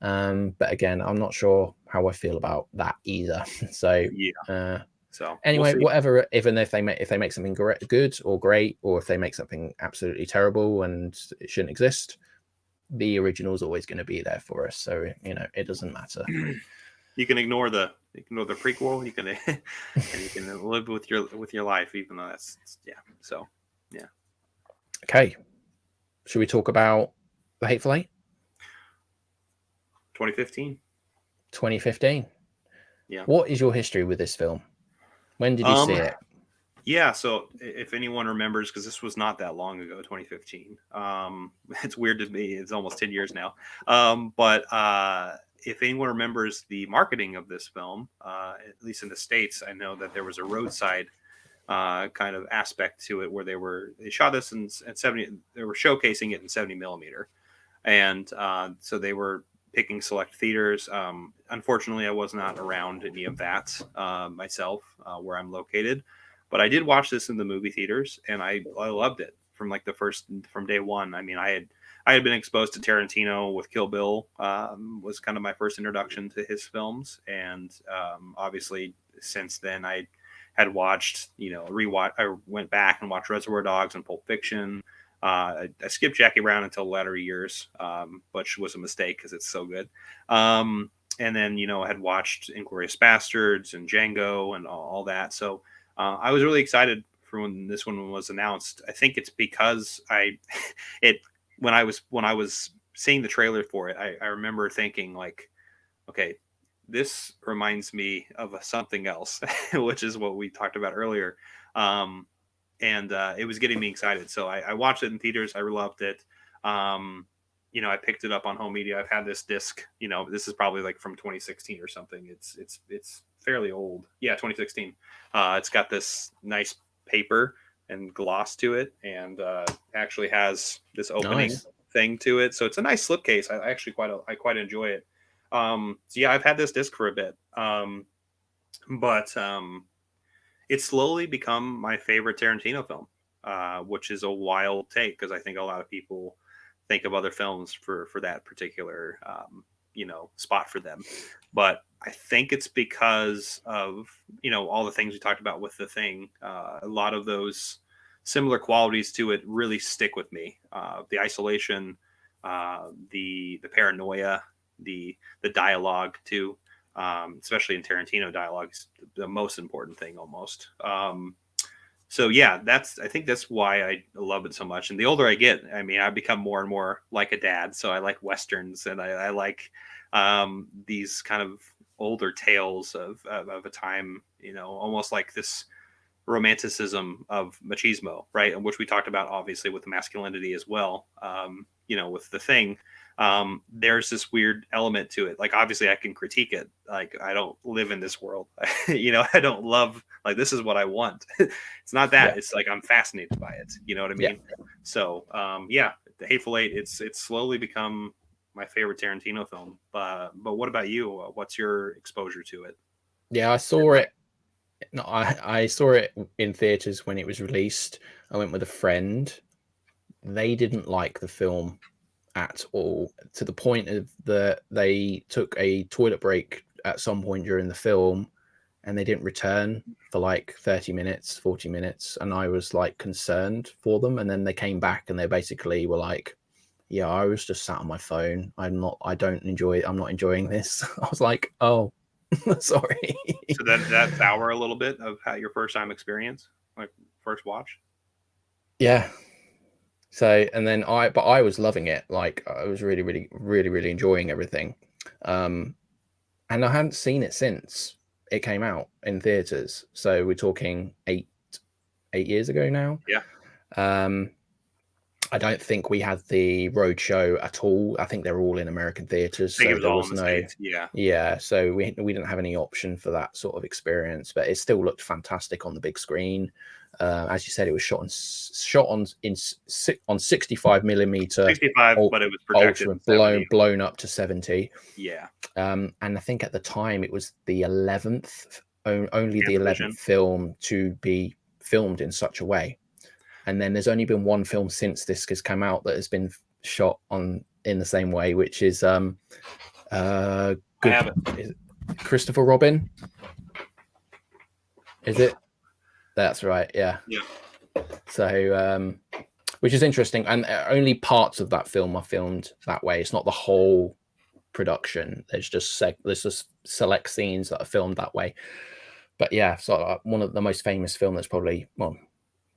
But again, I'm not sure how I feel about that either. So yeah. So anyway, whatever. Even if they make something good or great, or if they make something absolutely terrible and it shouldn't exist, the original is always going to be there for us. So it doesn't matter. You can ignore the prequel. You can and you can live with your life, even though that's So yeah. Okay, should we talk about the Hateful Eight? 2015. 2015. Yeah. What is your history with this film? When did you see it? Yeah, so if anyone remembers, because this was not that long ago, 2015. It's weird to me; it's almost 10 years now. But if anyone remembers the marketing of this film, at least in the States, I know that there was a roadside kind of aspect to it where they shot this in 70. They were showcasing it in 70 millimeter, and so they were picking select theaters. Unfortunately, I was not around any of that myself, where I'm located, but I did watch this in the movie theaters, and I loved it from like from day one. I mean, I had been exposed to Tarantino with Kill Bill, was kind of my first introduction to his films, and obviously since then I had watched, rewatch. I went back and watched Reservoir Dogs and Pulp Fiction. I skipped Jackie Brown until latter years, which was a mistake because it's so good. And then, I had watched Inglourious Bastards and Django and all that. So I was really excited for when this one was announced. I think it's because it when I was seeing the trailer for it, I remember thinking like, okay, this reminds me of something else, which is what we talked about earlier. And it was getting me excited. So I watched it in theaters. I loved it. I picked it up on home media. I've had this disc. This is probably like from 2016 or something. It's fairly old. Yeah, 2016. It's got this nice paper and gloss to it, and actually has this opening Nice. thing to it. So it's a nice slipcase. I actually quite enjoy it. So yeah, I've had this disc for a bit. But it's slowly become my favorite Tarantino film, which is a wild take because I think a lot of people think of other films for that particular spot for them. But I think it's because of all the things we talked about with The Thing. A lot of those similar qualities to it really stick with me. The isolation, the paranoia, the dialogue too. Especially in Tarantino dialogues, the most important thing almost. So yeah, I think that's why I love it so much. And the older I get, I mean, I become more and more like a dad. So I like Westerns, and I like these kind of older tales of a time, almost like this romanticism of machismo, right? And which we talked about obviously with masculinity as well. With The Thing, there's this weird element to it. Like obviously I can critique it. Like I don't live in this world. I don't love like this is what I want. It's not that. Yeah. It's like I'm fascinated by it. You know what I Yeah. mean? So yeah, The Hateful Eight. It's slowly become my favorite Tarantino film. But what about you? What's your exposure to it? Yeah, I saw it. No, I saw it in theaters when it was released. I went with a friend. They didn't like the film at all, to the point of they took a toilet break at some point during the film, and they didn't return for like 30 minutes, 40 minutes, and I was like concerned for them. And then they came back and they basically were like, yeah, I was just sat on my phone. I'm not enjoying this. I was like, oh, sorry. So that sour a little bit of how your first time experience, like first watch. Yeah. So, and then I was loving it. Like I was really, really, really, really enjoying everything. And I hadn't seen it since it came out in theaters. So we're talking 8 years ago now. Yeah. I don't think we had the road show at all. I think they're all in American theaters, I think it so was there all in was the no. States. Yeah. Yeah, so we didn't have any option for that sort of experience, but it still looked fantastic on the big screen. As you said, it was shot on 65 millimeter 65, but it was projected ultra, in 70. blown up to 70. Yeah. And I think at the time it was the 11th, only the 11th Ambition. film to be filmed in such a way. And then there's only been one film since this has come out that has been shot in the same way, which is Christopher Robin. Is it? That's right. Yeah. Yeah. So, which is interesting, and only parts of that film are filmed that way. It's not the whole production. There's just select scenes that are filmed that way. But yeah, so one of the most famous film that's probably, well,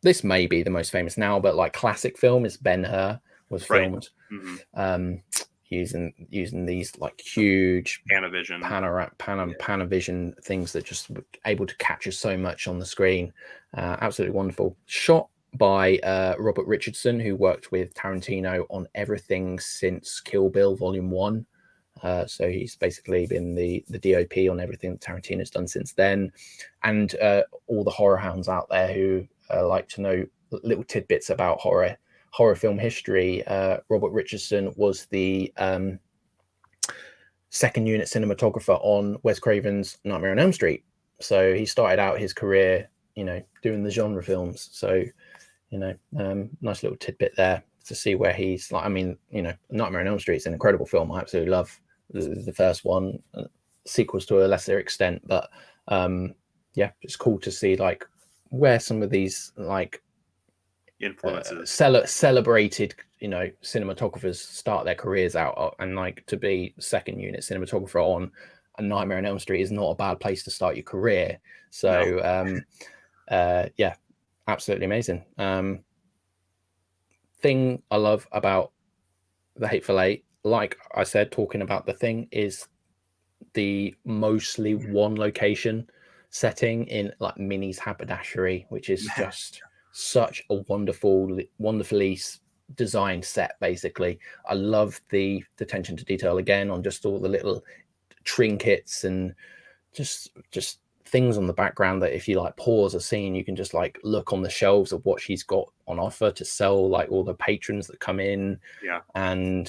this may be the most famous now, but like classic film is Ben-Hur was Right. filmed. Mm-hmm. using these like huge Panavision. Panavision things that just were able to capture so much on the screen. Absolutely wonderful. Shot by Robert Richardson, who worked with Tarantino on everything since Kill Bill Volume 1. So he's basically been the DOP on everything that Tarantino's done since then. And all the horror hounds out there who like to know little tidbits about horror film history, Robert Richardson was the second unit cinematographer on Wes Craven's Nightmare on Elm Street. So he started out his career, doing the genre films. So, nice little tidbit there to see where he's like. I mean, Nightmare on Elm Street is an incredible film. I absolutely love the first one, sequels to a lesser extent, but yeah, it's cool to see like where some of these like influences celebrated cinematographers start their careers out, and like to be second unit cinematographer on A Nightmare on Elm Street is not a bad place to start your career. So yeah, absolutely amazing. Thing I love about the Hateful Eight, like I said, talking about the Thing, is the mostly one location setting in like Minnie's haberdashery, which is just such a wonderfully designed set. Basically, I love the attention to detail again on just all the little trinkets and just things on the background that if you like pause a scene, you can just like look on the shelves of what she's got on offer to sell, like all the patrons that come in. Yeah. And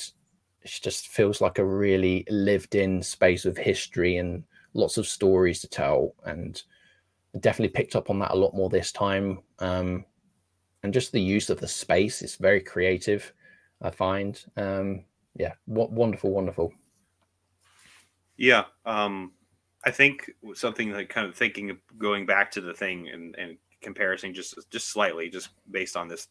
it just feels like a really lived in space of history and lots of stories to tell. And definitely picked up on that a lot more this time. And just the use of the space is very creative, I find. Yeah, wonderful. Yeah. I think something like kind of thinking of going back to the Thing and comparison just slightly, just based on this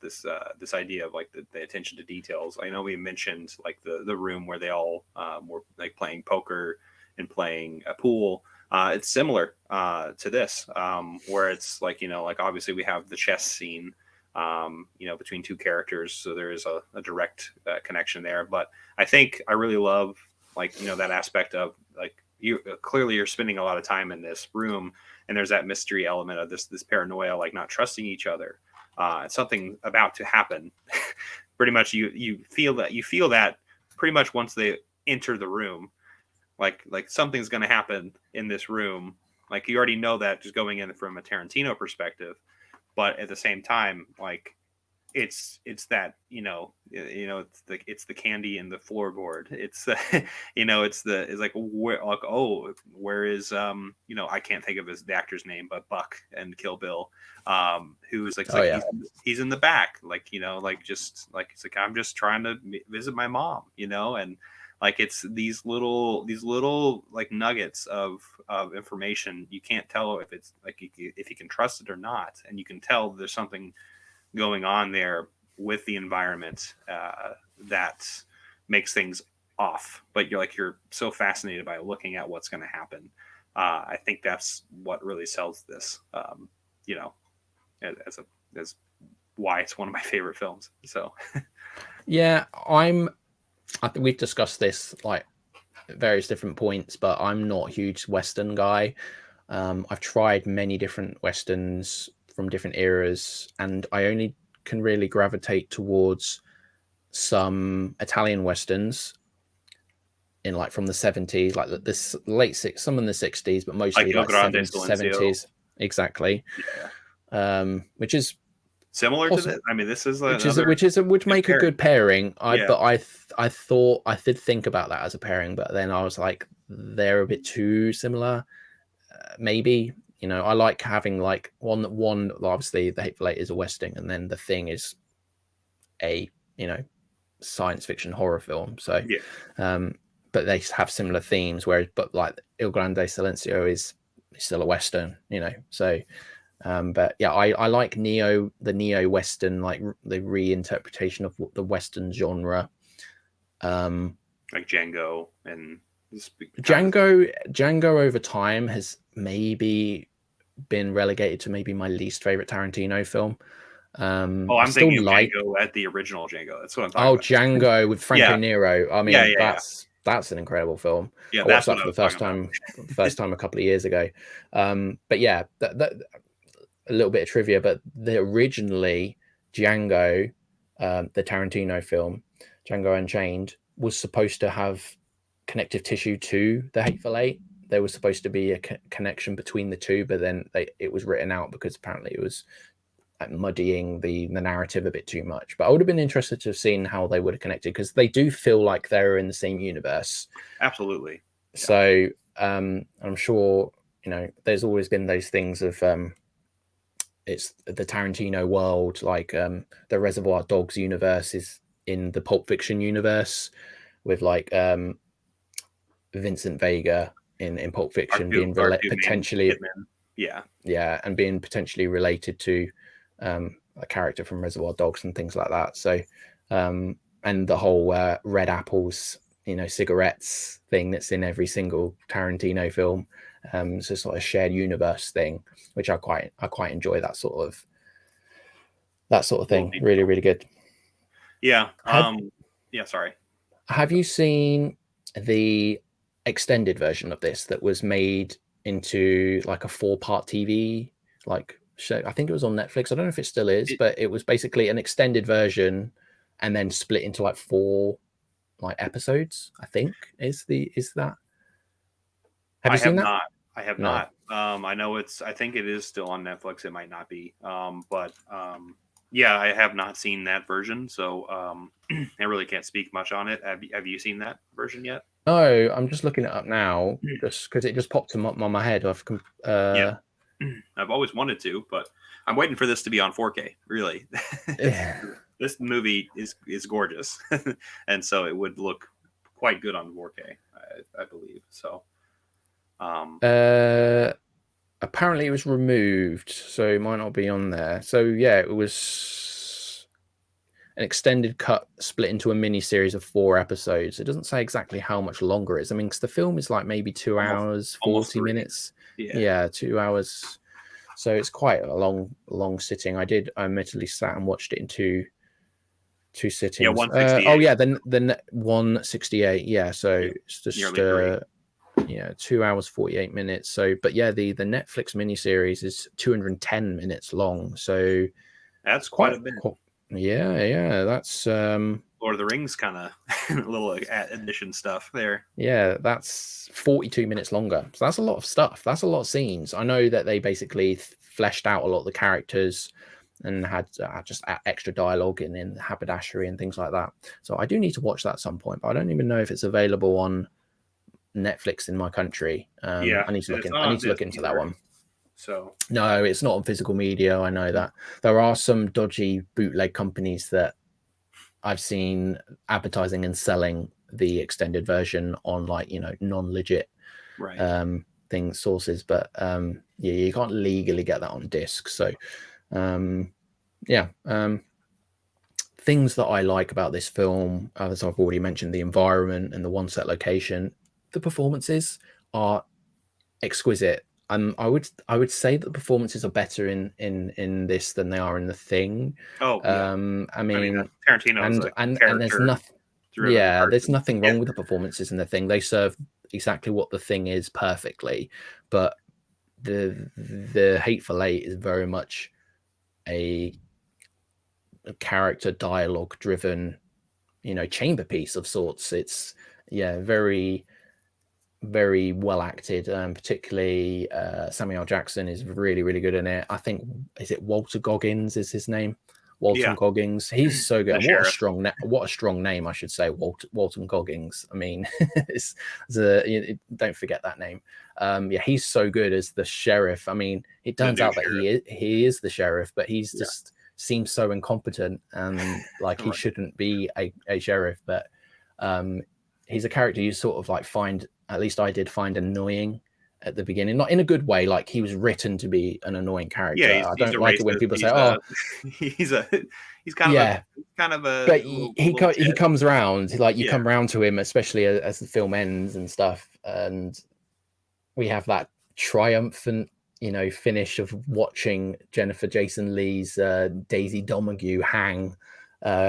idea of like the attention to details. I know we mentioned like the room where they all were like playing poker and playing a pool. It's similar to this, where it's like, like obviously we have the chess scene, between two characters. So there is a direct connection there. But I think I really love like, that aspect of like, you're spending a lot of time in this room, and there's that mystery element of this paranoia, like not trusting each other. It's something about to happen. Pretty much you feel that pretty much once they enter the room, like something's going to happen in this room. Like you already know that just going in from a Tarantino perspective, but at the same time, like it's that it's the candy in the floorboard. It's it's like where is I can't think of the actor's name, but Buck and Kill Bill, who's like, he's in the back, like just like it's like I'm just trying to visit my mom, and like it's these little like nuggets of information. You can't tell if it's like if you can trust it or not, and you can tell there's something going on there with the environment that makes things off, but you're so fascinated by looking at what's going to happen. I think that's what really sells this, as why it's one of my favorite films. So yeah, I think we've discussed this like at various different points, but I'm not a huge Western guy. I've tried many different Westerns from different eras, and I only can really gravitate towards some Italian Westerns in like from the 70s, like this late some in the 60s, but mostly like 70s. Exactly. Yeah. Which is similar to this. I mean, this is which make a good pairing. But I thought I did think about that as a pairing, but then I was like, they're a bit too similar. Maybe, I like having like one obviously the Hateful Eight is a Western, and then the Thing is a science fiction horror film. So but they have similar themes, but like Il Grande Silencio is still a Western, so but yeah, I like the neo Western, like the reinterpretation of the Western genre, like Django. And Django over time has maybe been relegated to maybe my least favorite Tarantino film. Oh, I I'm still thinking of like. Django at the original Django. That's what I'm talking Oh, about. Django with Franco Yeah, Nero. I yeah, mean, yeah, yeah. that's an incredible film. Yeah, I watched that's that what for I the was talking about. first time a couple of years ago. But yeah, that a little bit of trivia. But originally Django, the Tarantino film, Django Unchained, was supposed to have connective tissue to the Hateful Eight. There was supposed to be a connection between the two, but then it was written out because apparently it was muddying the narrative a bit too much. But I would have been interested to have seen how they would have connected, because they do feel like they're in the same universe. Absolutely. Yeah. So I'm sure, you know, there's always been those things of it's the Tarantino world, like the Reservoir Dogs universe is in the Pulp Fiction universe, with like Vincent Vega in Pulp Fiction being potentially hitman. Yeah, and being potentially related to a character from Reservoir Dogs and things like that. So and the whole red apples, you know, cigarettes thing that's in every single Tarantino film. So sort of shared universe thing, which I quite enjoy that sort of thing. Really, really good. Yeah. Yeah, sorry. Have you seen the extended version of this that was made into like a 4-part TV like show? I think it was on Netflix. I don't know if it still is, but it was basically an extended version and then split into like 4 like episodes. I think is that. Have you seen that? Not. I have No. not. I know I think it is still on Netflix. It might not be. But yeah, I have not seen that version, so I really can't speak much on it. Have you seen that version yet? No, I'm just looking it up now, just because it just popped in my head. Yeah, I've always wanted to, but I'm waiting for this to be on 4K. Really, this movie is gorgeous, and so it would look quite good on 4K, I believe. So, apparently it was removed, so it might not be on there. So yeah, it was an extended cut split into a mini series of 4 episodes. It doesn't say exactly how much longer it is. I mean, because the film is like maybe 2 hours, 40 minutes. Yeah, 2 hours. So it's quite a long sitting. I admittedly sat and watched it in two sittings. Yeah, 168. Oh yeah, then 168. Yeah, so it's just 2 hours 48 minutes. So, but yeah, the Netflix miniseries is 210 minutes long. So that's quite a bit. Yeah, that's Lord of the Rings kind of little addition stuff there. Yeah, that's 42 minutes longer. So that's a lot of stuff. That's a lot of scenes. I know that they basically fleshed out a lot of the characters and had just extra dialogue in haberdashery and things like that. So I do need to watch that at some point, but I don't even know if it's available on Netflix in my country. Yeah, I need to look into that one. So no, it's not on physical media. I know that there are some dodgy bootleg companies that I've seen advertising and selling the extended version on, like, you know, non-legit sources, but yeah, you can't legally get that on disc. So things that I like about this film, as I've already mentioned, the environment and the one set location. The performances are exquisite. I would say that the performances are better in this than they are in The Thing. Oh, yeah. I mean Tarantino and there's nothing. Yeah, there's nothing wrong with the performances in The Thing. They serve exactly what The Thing is perfectly, but the Hateful Eight is very much a character dialogue driven, you know, chamber piece of sorts. It's very well acted, particularly Samuel Jackson is really, really good in it. I think, is it Walter Goggins is his name? Walton Goggins. He's so good. What a strong name, I should say. Walton Goggins. I mean, don't forget that name. He's so good as the sheriff. I mean, it turns out that he is the sheriff, but he's just seems so incompetent and like he shouldn't be a sheriff. But he's a character you sort of like find, at least I did find, annoying at the beginning, not in a good way. Like, he was written to be an annoying character. I don't like it when people say, "Oh, he's kind of a." But he comes around, like, you come around to him, especially as the film ends and stuff, and we have that triumphant finish of watching Jennifer Jason Leigh's Daisy Domergue hang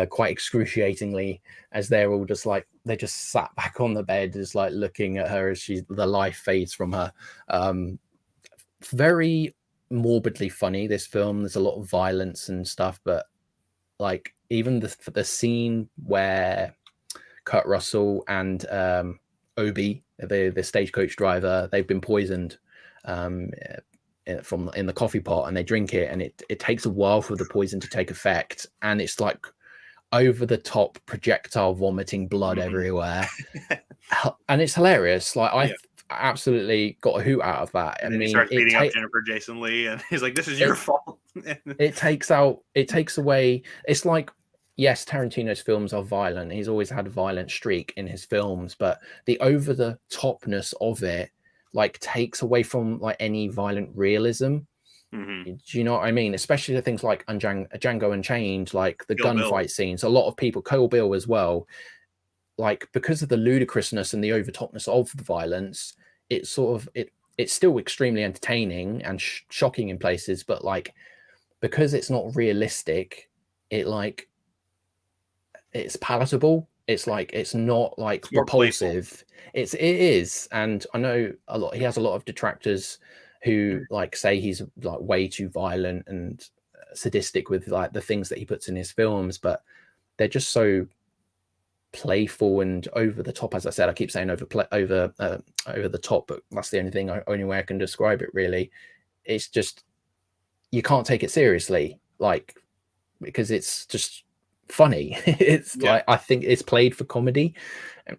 quite excruciatingly, as they're all just like, they just sat back on the bed, just like looking at her as the life fades from her. Very morbidly funny, this film. There's a lot of violence and stuff, but like even the scene where Kurt Russell and Obi, the stagecoach driver, they've been poisoned from in the coffee pot, and they drink it, and it takes a while for the poison to take effect, and it's like over the top projectile vomiting blood everywhere. And it's hilarious. Like I absolutely got a hoot out of that. And then he starts beating up Jennifer Jason Leigh, and he's like, "This is your fault." it takes away. It's like, yes, Tarantino's films are violent. He's always had a violent streak in his films, but the over the topness of it like takes away from like any violent realism. Do you know what I mean? Especially the things like Django Unchained, like the gunfight scenes. A lot of people, Kill Bill as well, like because of the ludicrousness and the overtopness of the violence, it's still extremely entertaining and shocking in places, but like because it's not realistic, it's palatable. It's like it's not like repulsive. It is, and I know he has a lot of detractors who like say he's like way too violent and sadistic with like the things that he puts in his films, but they're just so playful and over the top. As I said, I keep saying over the top, but that's the only way I can describe it, really. It's just, you can't take it seriously, like, because it's just funny. It's like, I think it's played for comedy,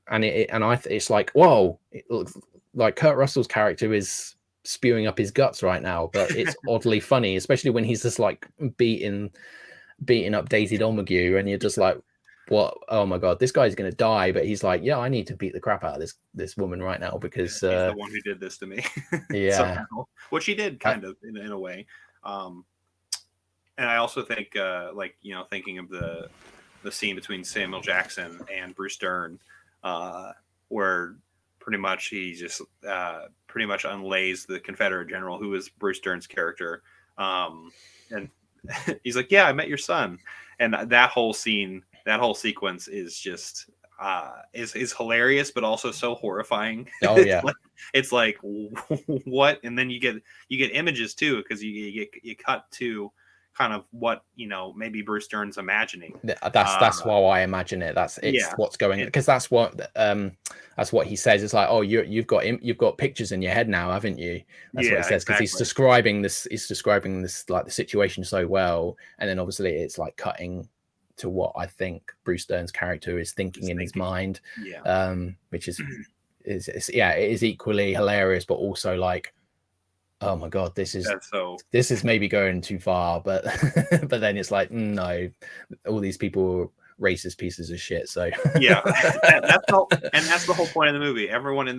and it's like, whoa, it looks like Kurt Russell's character is spewing up his guts right now, but it's oddly funny, especially when he's just like beating up Daisy Domergue, and you're just like, what? Oh my god, this guy's gonna die, but he's like, yeah, I need to beat the crap out of this woman right now, because he's the one who did this to me. Yeah. Which he did kind of in a way. And I also think like, thinking of the scene between Samuel Jackson and Bruce Dern, where pretty much he just pretty much unlays the Confederate general, who is Bruce Dern's character, and he's like, yeah, I met your son. And that whole scene, that whole sequence is just is hilarious, but also so horrifying. Oh yeah. It's like what? And then you get images too, because you cut to kind of what maybe Bruce Dern's imagining. That's how I imagine it. What's going on, because that's what he says. It's like, oh, you've got pictures in your head now, haven't you? That's what he says, because he's describing this like the situation so well, and then obviously it's like cutting to what I think Bruce Dern's character is thinking in his mind, which is it is equally hilarious, but also like, oh my god, this is maybe going too far, but but then it's like, no, all these people are racist pieces of shit. So that's the whole point of the movie. Everybody in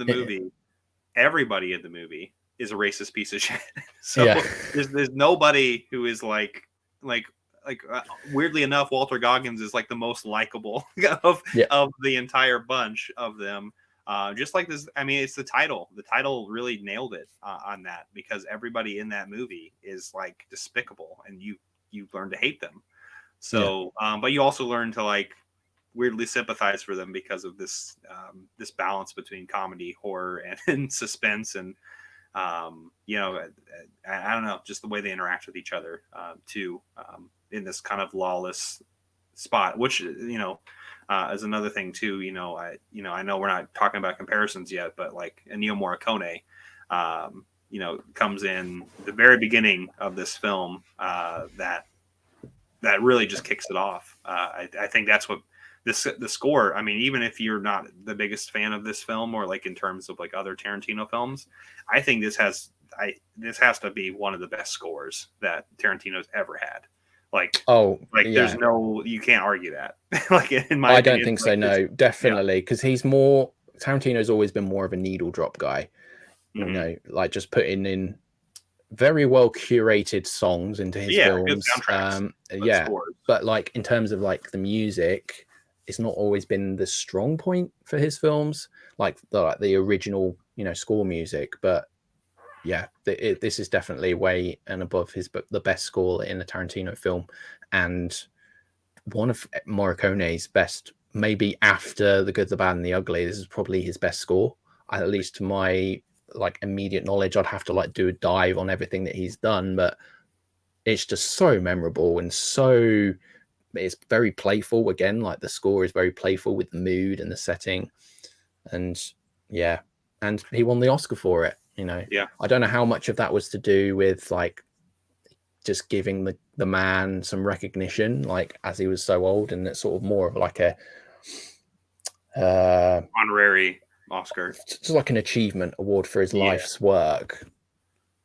the movie is a racist piece of shit. So there's nobody who is like weirdly enough, Walter Goggins is like the most likable of the entire bunch of them. Just like this, I mean, it's the title. The title really nailed it on that, because everybody in that movie is like despicable, and you learn to hate them. So, but you also learn to like weirdly sympathize for them because of this this balance between comedy, horror, and suspense, and I don't know, just the way they interact with each other too, in this kind of lawless spot, which is another thing too. I know we're not talking about comparisons yet, but like Ennio Morricone, comes in the very beginning of this film that really just kicks it off. I think that's what the score. I mean, even if you're not the biggest fan of this film, or like in terms of like other Tarantino films, I think this has to be one of the best scores that Tarantino's ever had. There's no, you can't argue that. Like in my opinion, don't think so. No, definitely, because Tarantino's always been more of a needle drop guy. Like just putting in very well curated songs into his films. But like in terms of like the music, it's not always been the strong point for his films, like the original score music. But yeah, this is definitely way and above the best score in a Tarantino film, and one of Morricone's best, maybe after The Good, the Bad, and the Ugly. This is probably his best score, at least to my like immediate knowledge. I'd have to like do a dive on everything that he's done, but it's just so memorable and so it's very playful. Again, like the score is very playful with the mood and the setting, and yeah, and he won the Oscar for it. You know, Yeah. I don't know how much of that was to do with like just giving the man some recognition, like as he was so old, and it's sort of more of like a honorary Oscar, just like an achievement award for his life's work.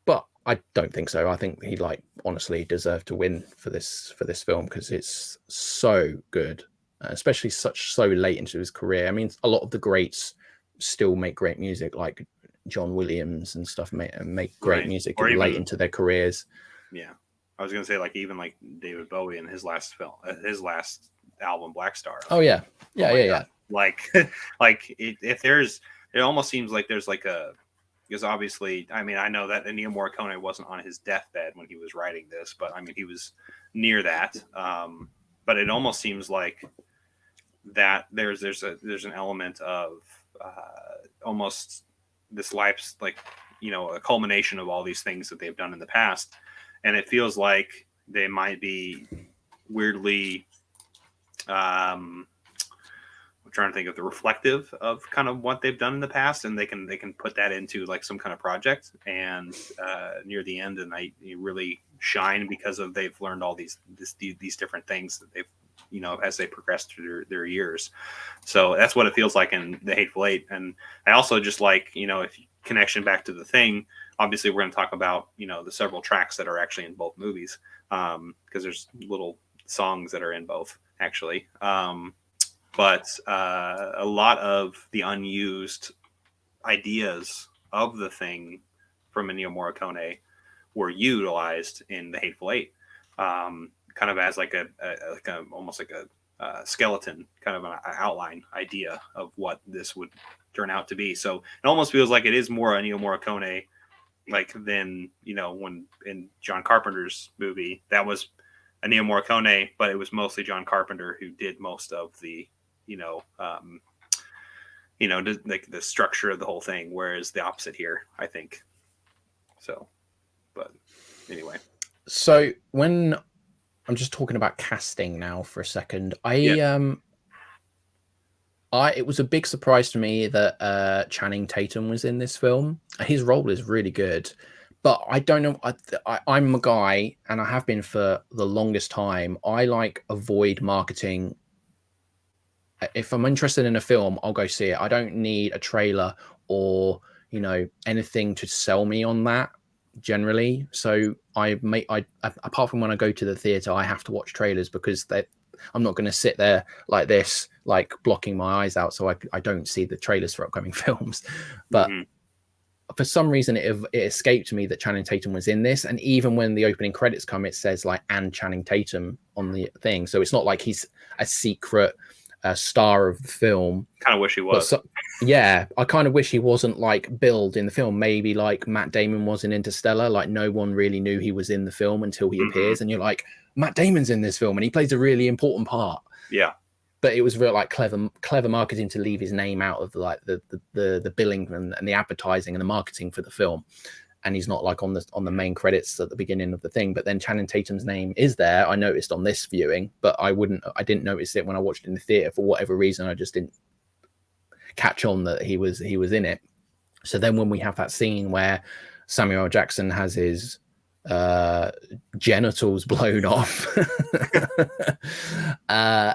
But I don't think so. I think he like honestly deserved to win for this film because it's so good, especially so late into his career. I mean, a lot of the greats still make great music, like John Williams and stuff, make great music or late into their careers. Yeah, I was gonna say like even like David Bowie in his last film, his last album, Black Star. Oh yeah, yeah. Like, if there's, it almost seems like there's like a, because obviously, I mean, I know that Ennio Morricone wasn't on his deathbed when he was writing this, but I mean, he was near that. But it almost seems like that there's an element of almost this life's like, you know, a culmination of all these things that they've done in the past, and it feels like they might be weirdly. I'm trying to think of the reflective of kind of what they've done in the past, and they can put that into like some kind of project, and near the end, and they really shine because of they've learned all these different things that they've, you know, as they progress through their years. So that's what it feels like in the Hateful Eight. And I also just like, you know, if connection back to The Thing, obviously we're going to talk about, you know, the several tracks that are actually in both movies, because there's little songs that are in both actually. But a lot of the unused ideas of The Thing from Ennio Morricone were utilized in the Hateful Eight, kind of as like a almost like a skeleton, kind of an outline idea of what this would turn out to be. So it almost feels like it is more Ennio Morricone, like than, you know, when in John Carpenter's movie that was Ennio Morricone, but it was mostly John Carpenter who did most of the, like the structure of the whole thing, whereas the opposite here, I think. So, but anyway. So when I'm just talking about casting now for a second, it was a big surprise to me that Channing Tatum was in this film. His role is really good, but I don't know. I'm a guy, and I have been for the longest time. I like avoid marketing. If I'm interested in a film, I'll go see it. I don't need a trailer or, you know, anything to sell me on that generally. So apart from when I go to the theater, I have to watch trailers because I'm not going to sit there like this, like blocking my eyes out so I don't see the trailers for upcoming films. But for some reason, it escaped me that Channing Tatum was in this. And even when the opening credits come, it says like, and Channing Tatum on the thing. So it's not like he's a secret star of the film. Kind of wish he was. Yeah, I kind of wish he wasn't like billed in the film. Maybe like Matt Damon was in Interstellar. Like no one really knew he was in the film until he appears, and you're like, Matt Damon's in this film, and he plays a really important part. Yeah, but it was real like clever marketing to leave his name out of like the billing and the advertising and the marketing for the film. And he's not like on the main credits at the beginning of the thing, but then Channing Tatum's name is there. I noticed on this viewing, but I didn't notice it when I watched it in the theater for whatever reason. I just didn't catch on that he was in it. So then when we have that scene where Samuel L. Jackson has his genitals blown off,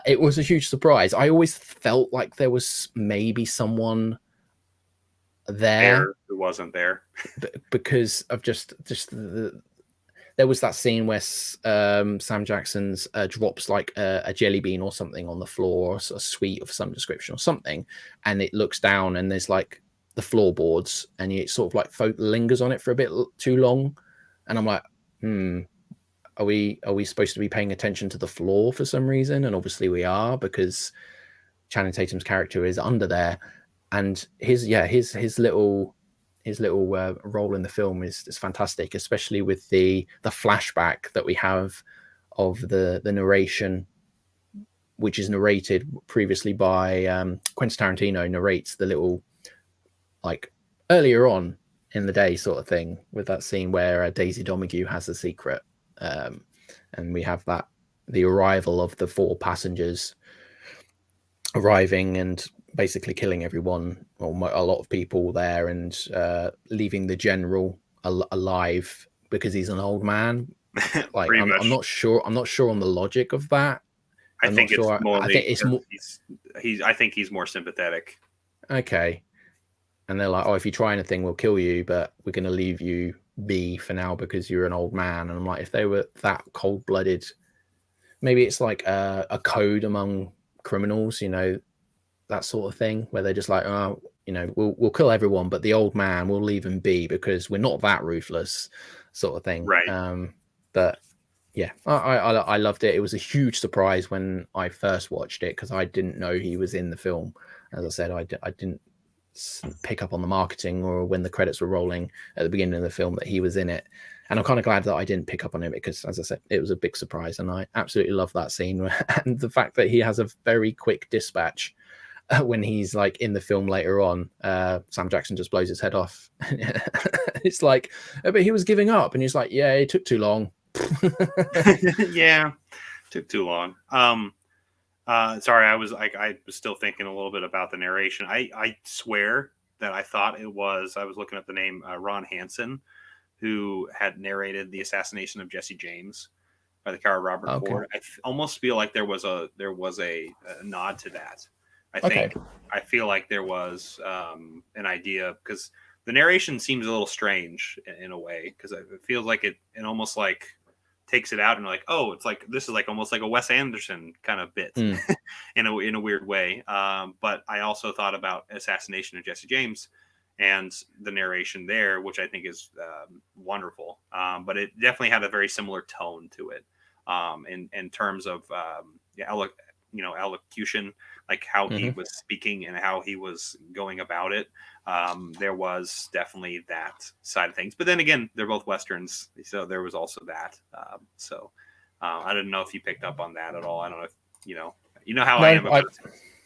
it was a huge surprise. I always felt like there was maybe someone there who wasn't there because of just there was that scene where Sam Jackson's drops like a jelly bean or something on the floor, or a sweet of some description or something, and it looks down and there's like the floorboards, and it sort of like lingers on it for a bit too long, and I'm like, are we supposed to be paying attention to the floor for some reason? And obviously we are, because Channing Tatum's character is under there. And his little his little role in the film is fantastic, especially with the flashback that we have of the narration, which is narrated previously by Quentin Tarantino. Narrates the little, like, earlier on in the day sort of thing, with that scene where Daisy Domergue has the secret, and we have that the arrival of the 4 passengers arriving and basically killing everyone, or a lot of people there, and leaving the general alive because he's an old man. Like, Pretty I'm much. not sure. I'm not sure on the logic of that. I I'm think not it's sure. more. I think it's more. I think he's more sympathetic. Okay. And they're like, oh, if you try anything, we'll kill you, but we're going to leave you be for now because you're an old man. And I'm like, if they were that cold-blooded, maybe it's like a code among criminals, you know, that sort of thing, where they're just like, oh, you know, we'll kill everyone, but the old man, we'll leave him be because we're not that ruthless, sort of thing. Right. But yeah, I loved it. It was a huge surprise when I first watched it because I didn't know he was in the film. As I said, I didn't pick up on the marketing or when the credits were rolling at the beginning of the film that he was in it. And I'm kind of glad that I didn't pick up on it because, as I said, it was a big surprise. And I absolutely love that scene. And the fact that he has a very quick dispatch when he's like in the film later on, Sam Jackson just blows his head off. It's like, oh, but he was giving up. And he's like, yeah, it took too long. Yeah, took too long. Sorry, I was still thinking a little bit about the narration. I swear that I thought it was. I was looking up the name Ron Hansen, who had narrated the assassination of Jesse James by the coward Robert Ford. I almost feel like there was a nod to that. I feel like there was an idea, because the narration seems a little strange in a way, because it feels like it almost like takes it out and like, oh, it's like this is like almost like a Wes Anderson kind of bit in a weird way. But I also thought about Assassination of Jesse James and the narration there, which I think is wonderful. But it definitely had a very similar tone to it in terms of elocution, like how he was speaking and how he was going about it. There was definitely that side of things, but then again, they're both Westerns, so there was also that. I didn't know if you picked up on that at all. I don't know if you know how I am about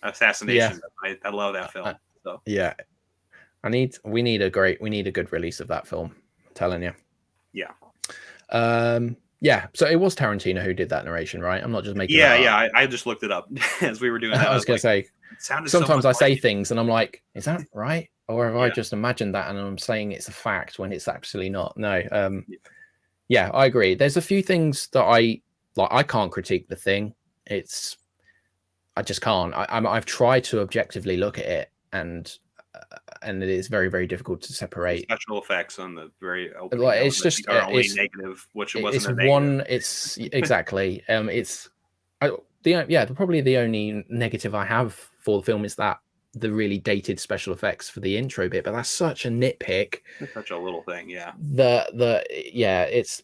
Assassination. Yeah. I love that film. So yeah, we need a good release of that film. I'm telling you. Yeah. Yeah, so it was Tarantino who did that narration, right? I'm not just making I just looked it up as we were doing that. I was going to say, sometimes I say things and I'm like, is that right? Or have I just imagined that and I'm saying it's a fact when it's actually not? No. Yeah, I agree. There's a few things that I can't critique the thing. I just can't. I've tried to objectively look at it, and it is very, very difficult to separate special effects on the very opening. Like, it's just only negative, which it wasn't. It's exactly. Probably the only negative I have for the film is that the really dated special effects for the intro bit, but that's such a nitpick. It's such a little thing, yeah. It's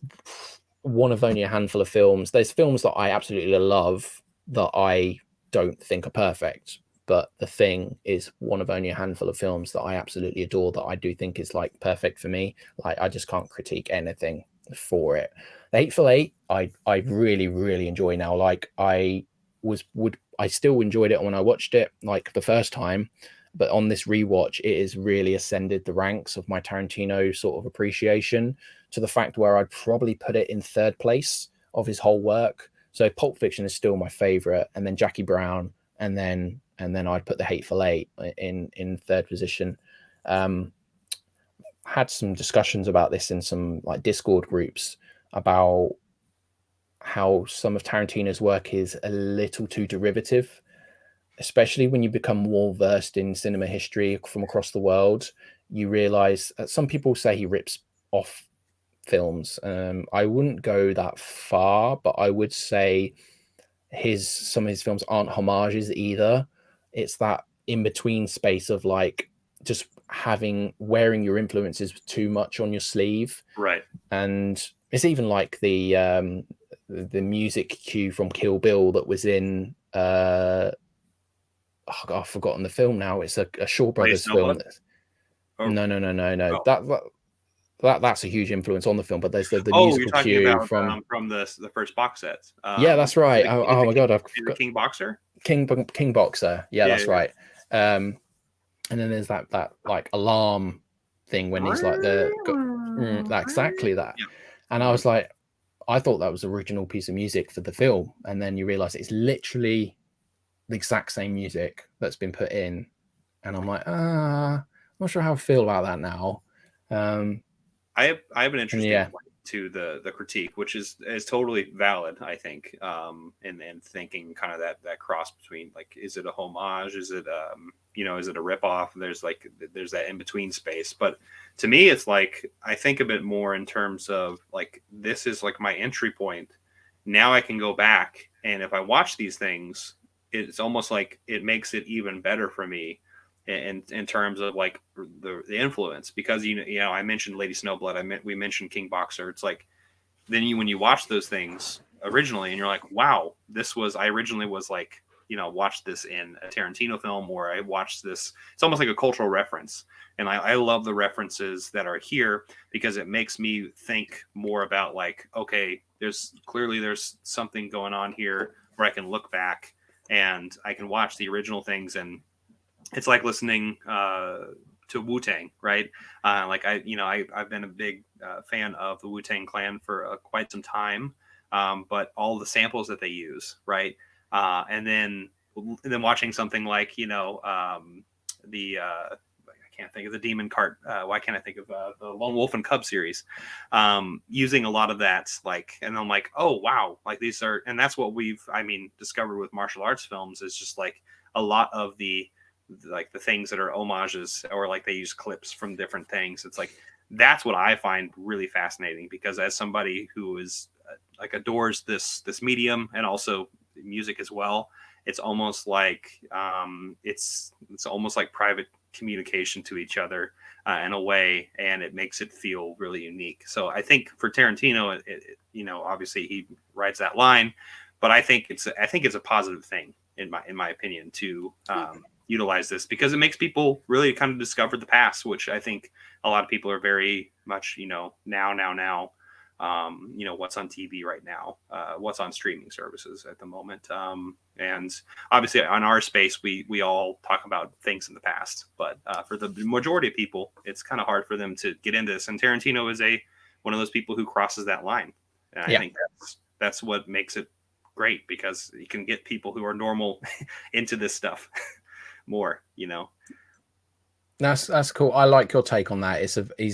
one of only a handful of films. There's films that I absolutely love that I don't think are perfect, but The Thing is one of only a handful of films that I absolutely adore that I do think is like perfect for me. Like, I just can't critique anything for it. The Hateful Eight, I really, really enjoy now. Like, I still enjoyed it when I watched it like the first time, but on this rewatch, it has really ascended the ranks of my Tarantino sort of appreciation to the fact where I'd probably put it in third place of his whole work. So Pulp Fiction is still my favorite, and then Jackie Brown, and then I'd put The Hateful Eight in third position. Had some discussions about this in some like Discord groups about how some of Tarantino's work is a little too derivative, especially when you become more versed in cinema history from across the world. You realize some people say he rips off films. I wouldn't go that far, but I would say some of his films aren't homages either. It's that in between space of like just wearing your influences too much on your sleeve, right? And it's even like the music cue from Kill Bill that was in I've forgotten the film now. It's a Shaw Brothers film. Or No. oh, That's a huge influence on the film. But there's the oh, you're musical talking cue about from. the first box sets. Yeah, that's right. Oh my god, I Is it forgot. King Boxer? King Boxer. Yeah, Yeah, that's yeah. right. And then there's that like alarm thing when he's like exactly that. Yeah. And I Mhm. was like, I thought that was the original piece of music for the film, and then you realize it's literally the exact same music that's been put in, and I'm like, I'm not sure how I feel about that now. I have an And interesting yeah, point to the critique, which is totally valid, I think, and thinking kind of that cross between, like, is it a homage, is it is it a ripoff? There's that in between space, but to me, it's like I think a bit more in terms of like this is like my entry point. Now I can go back, and if I watch these things, it's almost like it makes it even better for me in terms of like the influence, because I mentioned Lady Snowblood, we mentioned King Boxer. It's like then when you watch those things originally and you're like, wow, I originally was like, watched this in a Tarantino film, or I watched this. It's almost like a cultural reference, and I love the references that are here because it makes me think more about like, okay, there's something going on here where I can look back and I can watch the original things, and it's like listening to Wu-Tang, right? I've been a big fan of the Wu-Tang Clan for quite some time, but all the samples that they use, right? And then watching something like the I can't think of the Demon Cart. Why can't I think of the Lone Wolf and Cub series? Using a lot of that, like, and I'm like, oh wow, like these are, and that's what discovered with martial arts films is just like a lot of the things that are homages, or like they use clips from different things. It's like that's what I find really fascinating, because as somebody who is like adores this medium and also music as well, it's almost like it's almost like private communication to each other in a way, and it makes it feel really unique. So I think for Tarantino, obviously he rides that line, but I think it's a positive thing in my opinion to utilize this, because it makes people really kind of discover the past, which I think a lot of people are very much now what's on TV right now, what's on streaming services at the moment, and obviously on our space we all talk about things in the past, but for the majority of people it's kind of hard for them to get into this, and Tarantino is one of those people who crosses that line, and I think that's what makes it great, because you can get people who are normal into this stuff more. That's cool. I like your take on that.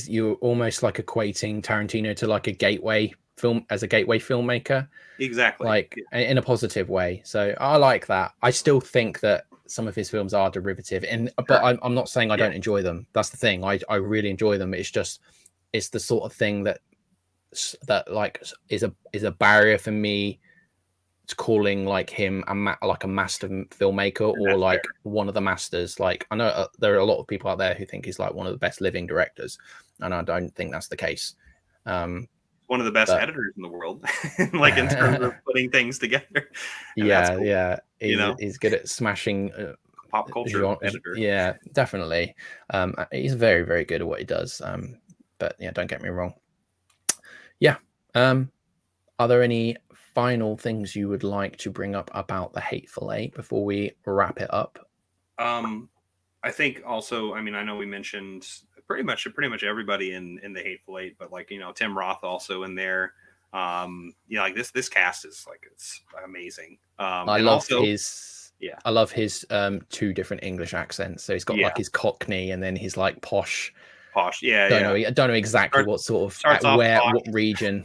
You're almost like equating Tarantino to like a gateway filmmaker, Exactly. like in a positive way. So I like that. I still think that some of his films are derivative, but I'm not saying I don't enjoy them. That's the thing. I really enjoy them. It's the sort of thing that like is a barrier for me to calling like him like a master filmmaker, or like one of the masters. Like I know there are a lot of people out there who think he's like one of the best living directors, and I don't think that's the case. One of the best editors in the world, like in terms of putting things together. And that's cool. He's good at smashing pop culture editor. Yeah, definitely. He's very, very good at what he does. But yeah, don't get me wrong. Yeah. Are there any final things you would like to bring up about the Hateful Eight before we wrap it up? I think also, I know we mentioned pretty much everybody in the Hateful Eight, but like, Tim Roth also in there. Like this cast is like, it's amazing. I love his 2 different English accents. So he's got like his Cockney and then he's like posh. Yeah. Don't know exactly what sort of what region.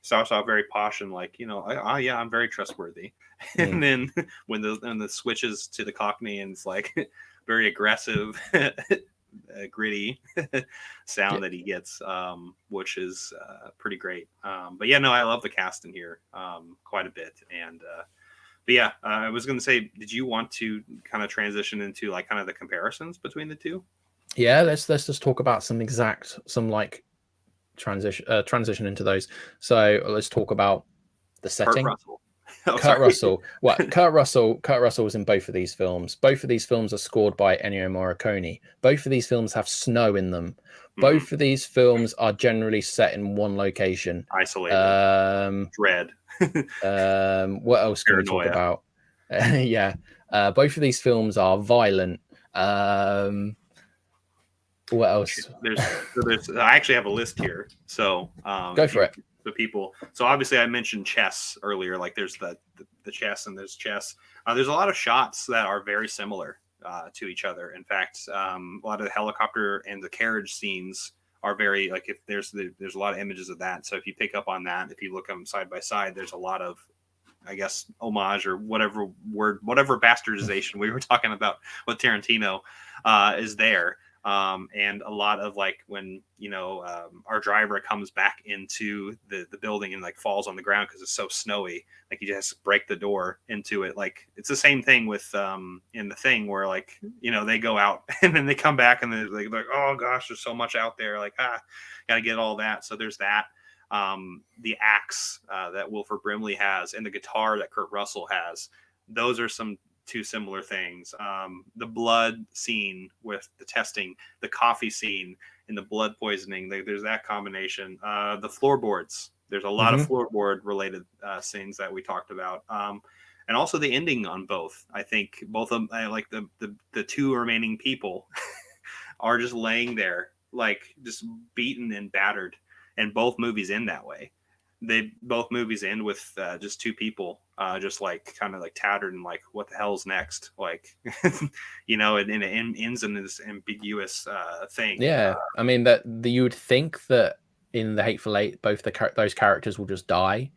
Starts off very posh and like, I'm very trustworthy. And then when the switches to the Cockney and it's like very aggressive, gritty sound that he gets, which is pretty great. But yeah, no, I love the cast in here quite a bit. And but yeah, I was going to say, did you want to kind of transition into like kind of the comparisons between the two? Yeah, let's just talk about some like transition into those. So let's talk about the setting. Oh, Kurt sorry. Russell. What? Kurt Russell was in both of these films. Both of these films are scored by Ennio Morricone. Both of these films have snow in them. Mhm. Both of these films are generally set in one location. Isolated. Dread. What else can we talk Paranoia. about? Yeah. Both of these films are violent. What else? I actually have a list here. So Go if for you it. the people, so obviously I mentioned chess earlier. Like there's the chess and there's chess. There's a lot of shots that are very similar to each other. In fact, a lot of the helicopter and the carriage scenes are very like if there's a lot of images of that. So if you pick up on that, if you look at them side by side, there's a lot of I guess homage or whatever word, whatever bastardization we were talking about with Tarantino is there. And a lot of like when our driver comes back into the building and like falls on the ground because it's so snowy, like you just break the door into it. Like it's the same thing with in the thing where like they go out and then they come back and they're like oh gosh, there's so much out there, like gotta get all that. So there's that. The axe that Wilford Brimley has and the guitar that Kurt Russell has, those are some two similar things. The blood scene with the testing, the coffee scene, and the blood poisoning. There's that combination. The floorboards. There's a lot of floorboard related scenes that we talked about. And also the ending on both. I think both of them, like the two remaining people are just laying there, like just beaten and battered. And both movies end that way. Both movies end with just two people, just like kind of like tattered and like, what the hell's next? Like, and it ends in this ambiguous thing. Yeah, I mean you would think that in the Hateful Eight, both those characters will just die,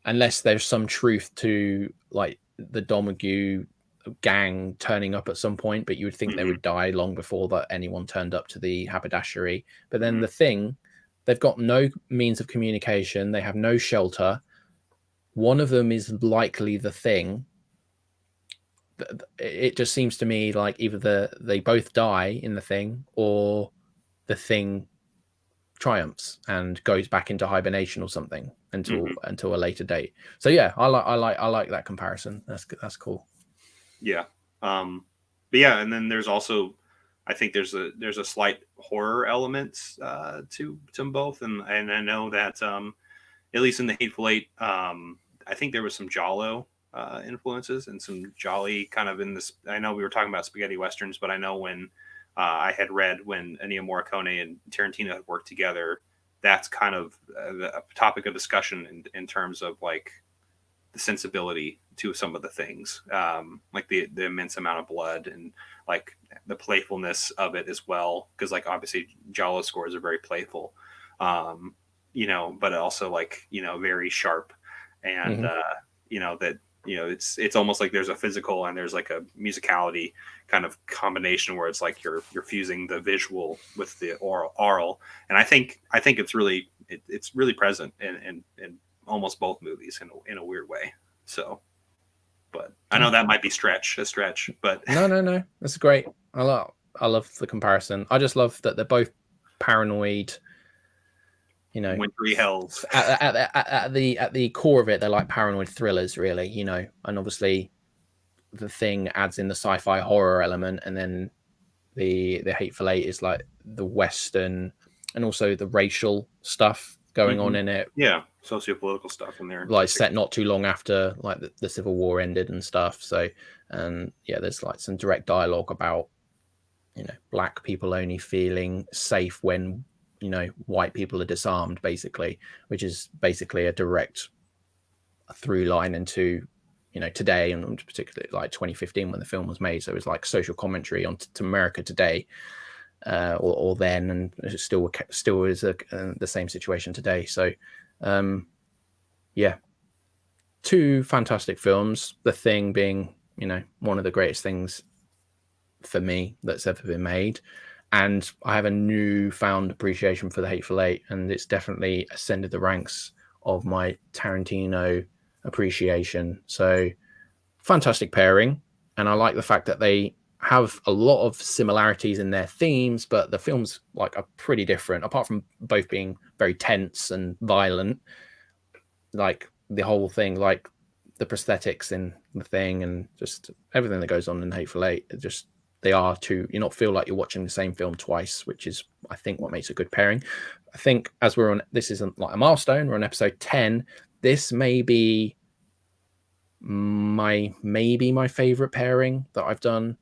unless there's some truth to like the Domergue gang turning up at some point. But you would think they would die long before that anyone turned up to the haberdashery. But then the thing, they've got no means of communication. They have no shelter. One of them is likely the thing. It just seems to me like either they both die in the thing, or the thing triumphs and goes back into hibernation or something until a later date. So yeah, I like that comparison. That's cool. Yeah. But yeah, and then there's also, I think there's a slight horror element to them both, and I know that at least in the Hateful Eight, I think there was some Giallo influences and some jolly kind of in this. I know we were talking about spaghetti westerns, but I know when I had read when Ennio Morricone and Tarantino had worked together, that's kind of a topic of discussion in terms of like the sensibility to some of the things, like the immense amount of blood and like the playfulness of it as well. Because like obviously Giallo scores are very playful, but also like very sharp, and that it's almost like there's a physical and there's like a musicality kind of combination where it's like you're fusing the visual with the oral, and I think it's really present in almost both movies in a weird way. So, but I know that might be a stretch, but no, that's great. I love the comparison. I just love that they're both paranoid. Wintry Hells. At the core of it, they're like paranoid thrillers, really. And obviously the thing adds in the sci-fi horror element, and then the Hateful Eight is like the Western and also the racial stuff going on in it. Yeah, sociopolitical stuff in there, like set not too long after like the Civil War ended and stuff. So, and yeah, there's like some direct dialogue about black people only feeling safe when white people are disarmed, basically, which is basically a direct through line into today, and particularly like 2015 when the film was made. So it was like social commentary on to America today, or then, and it still is the same situation today. So yeah, two fantastic films. The Thing being one of the greatest things for me that's ever been made, and I have a newfound appreciation for the Hateful Eight, and it's definitely ascended the ranks of my Tarantino appreciation. So fantastic pairing, and I like the fact that they have a lot of similarities in their themes, but the films like are pretty different, apart from both being very tense and violent. Like the whole thing, like the prosthetics in the thing and just everything that goes on in Hateful Eight. Just they are two. You not feel like you're watching the same film twice, which is I think what makes a good pairing. I think as we're on, this isn't like a milestone. We're on episode 10. This may be my favorite pairing that I've done,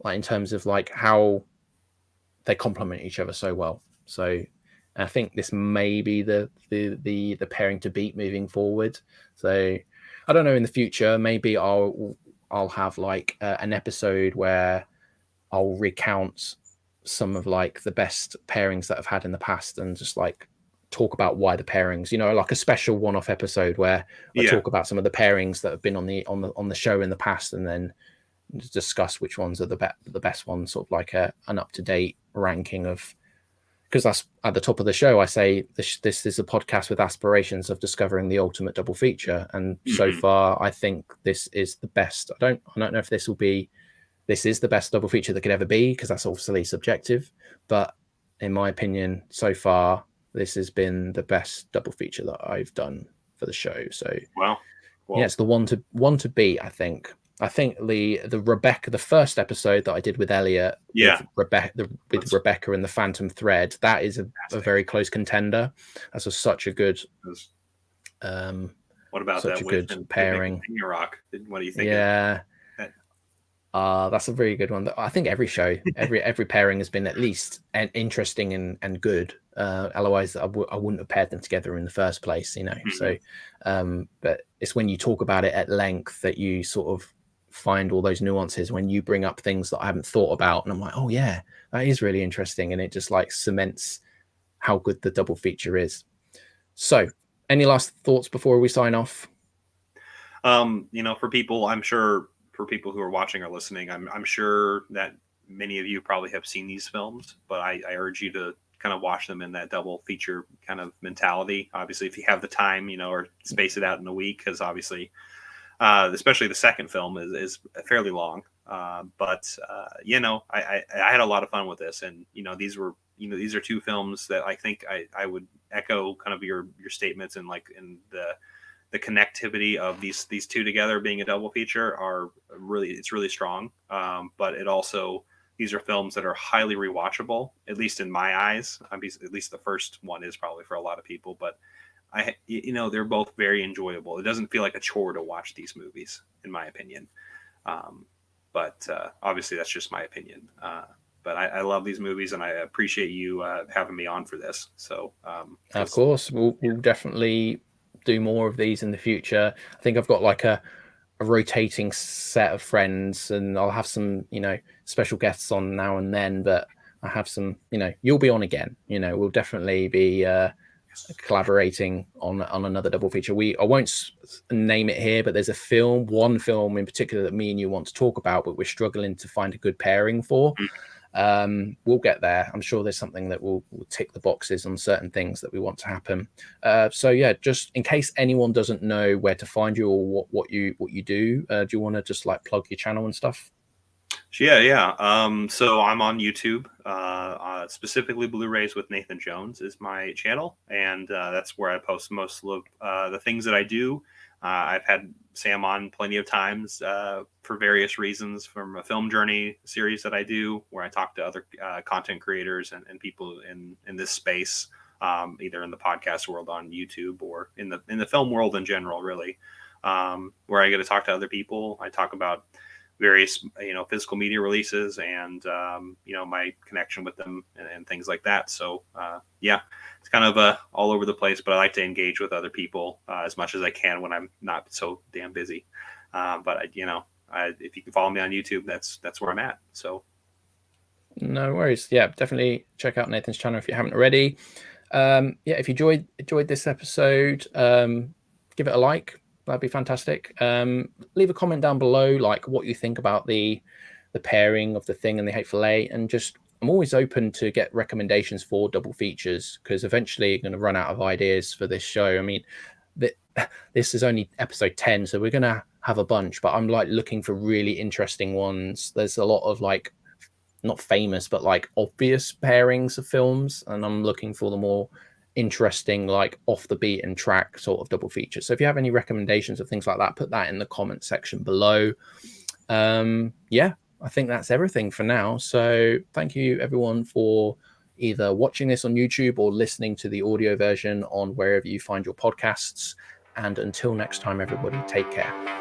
like in terms of like how they complement each other so well. So I think this may be the pairing to beat moving forward. So I don't know, in the future maybe I'll have like an episode where I'll recount some of like the best pairings that I've had in the past and just like talk about why the pairings, like a special one-off episode where I talk about some of the pairings that have been on the show in the past, and then discuss which ones are the best ones, sort of like an up-to-date ranking of, because that's at the top of the show. I say this is a podcast with aspirations of discovering the ultimate double feature, and so far I think this is the best. I don't know if this is the best double feature that could ever be, because that's obviously subjective, but in my opinion so far this has been the best double feature that I've done for the show. So well, yeah, it's the one to beat. I think the Rebecca, the first episode that I did with Elliot, with Rebecca and the Phantom Thread, that is a very close contender. That's such a good. What about such that a good pairing? Rock. What do you think? Yeah, that's a very good one. I think every show, every pairing has been at least interesting and good. Otherwise, I wouldn't have paired them together in the first place, So, but it's when you talk about it at length that you sort of find all those nuances, when you bring up things that I haven't thought about, and I'm like, oh yeah, that is really interesting, and it just like cements how good the double feature is. So, any last thoughts before we sign off? For people, I'm sure. For people who are watching or listening, I'm sure that many of you probably have seen these films, but I urge you to kind of watch them in that double feature kind of mentality. Obviously, if you have the time, or space it out in a week, because obviously, especially the second film is fairly long. But I had a lot of fun with this, and these are two films that I think I would echo kind of your statements, and like in the connectivity of these two together being a double feature it's really strong. But it also, these are films that are highly rewatchable, at least in my eyes. At least the first one is probably for a lot of people, but they're both very enjoyable. It doesn't feel like a chore to watch these movies, in my opinion. But obviously that's just my opinion. But I love these movies, and I appreciate you having me on for this. So of course, we'll definitely do more of these in the future. I think I've got like a rotating set of friends, and I'll have some special guests on now and then, but I have some you'll be on again. We'll definitely be collaborating on another double feature. I won't name it here, but there's one film in particular that me and you want to talk about, but we're struggling to find a good pairing for. We'll get there. I'm sure there's something that will tick the boxes on certain things that we want to happen. So yeah, just in case anyone doesn't know where to find you or what you do you want to just like plug your channel and stuff? Yeah. So I'm on YouTube, specifically Blu-rays with Nathan Jones is my channel, and that's where I post most of the things that I do. I've had Sam on plenty of times for various reasons, from a film journey series that I do, where I talk to other content creators and people in this space, either in the podcast world on YouTube or in the film world in general, really, where I get to talk to other people. I talk about various physical media releases and my connection with them and things like that. So it's kind of all over the place, but I like to engage with other people as much as I can when I'm not so damn busy. But if you can follow me on YouTube, that's where I'm at. So no worries. Yeah, definitely check out Nathan's channel if you haven't already. If you enjoyed this episode, give it a like. That'd be fantastic. Leave a comment down below, like what you think about the pairing of The Thing and the Hateful Eight, and just I'm always open to get recommendations for double features, because eventually you're going to run out of ideas for this show. I mean, this is only episode 10, so we're going to have a bunch, but I'm like looking for really interesting ones. There's a lot of like not famous but like obvious pairings of films, and I'm looking for the more interesting, like off the beaten track sort of double features. So if you have any recommendations of things like that, put that in the comment section below. Yeah, I think that's everything for now. So thank you everyone for either watching this on YouTube or listening to the audio version on wherever you find your podcasts. And until next time, everybody, take care.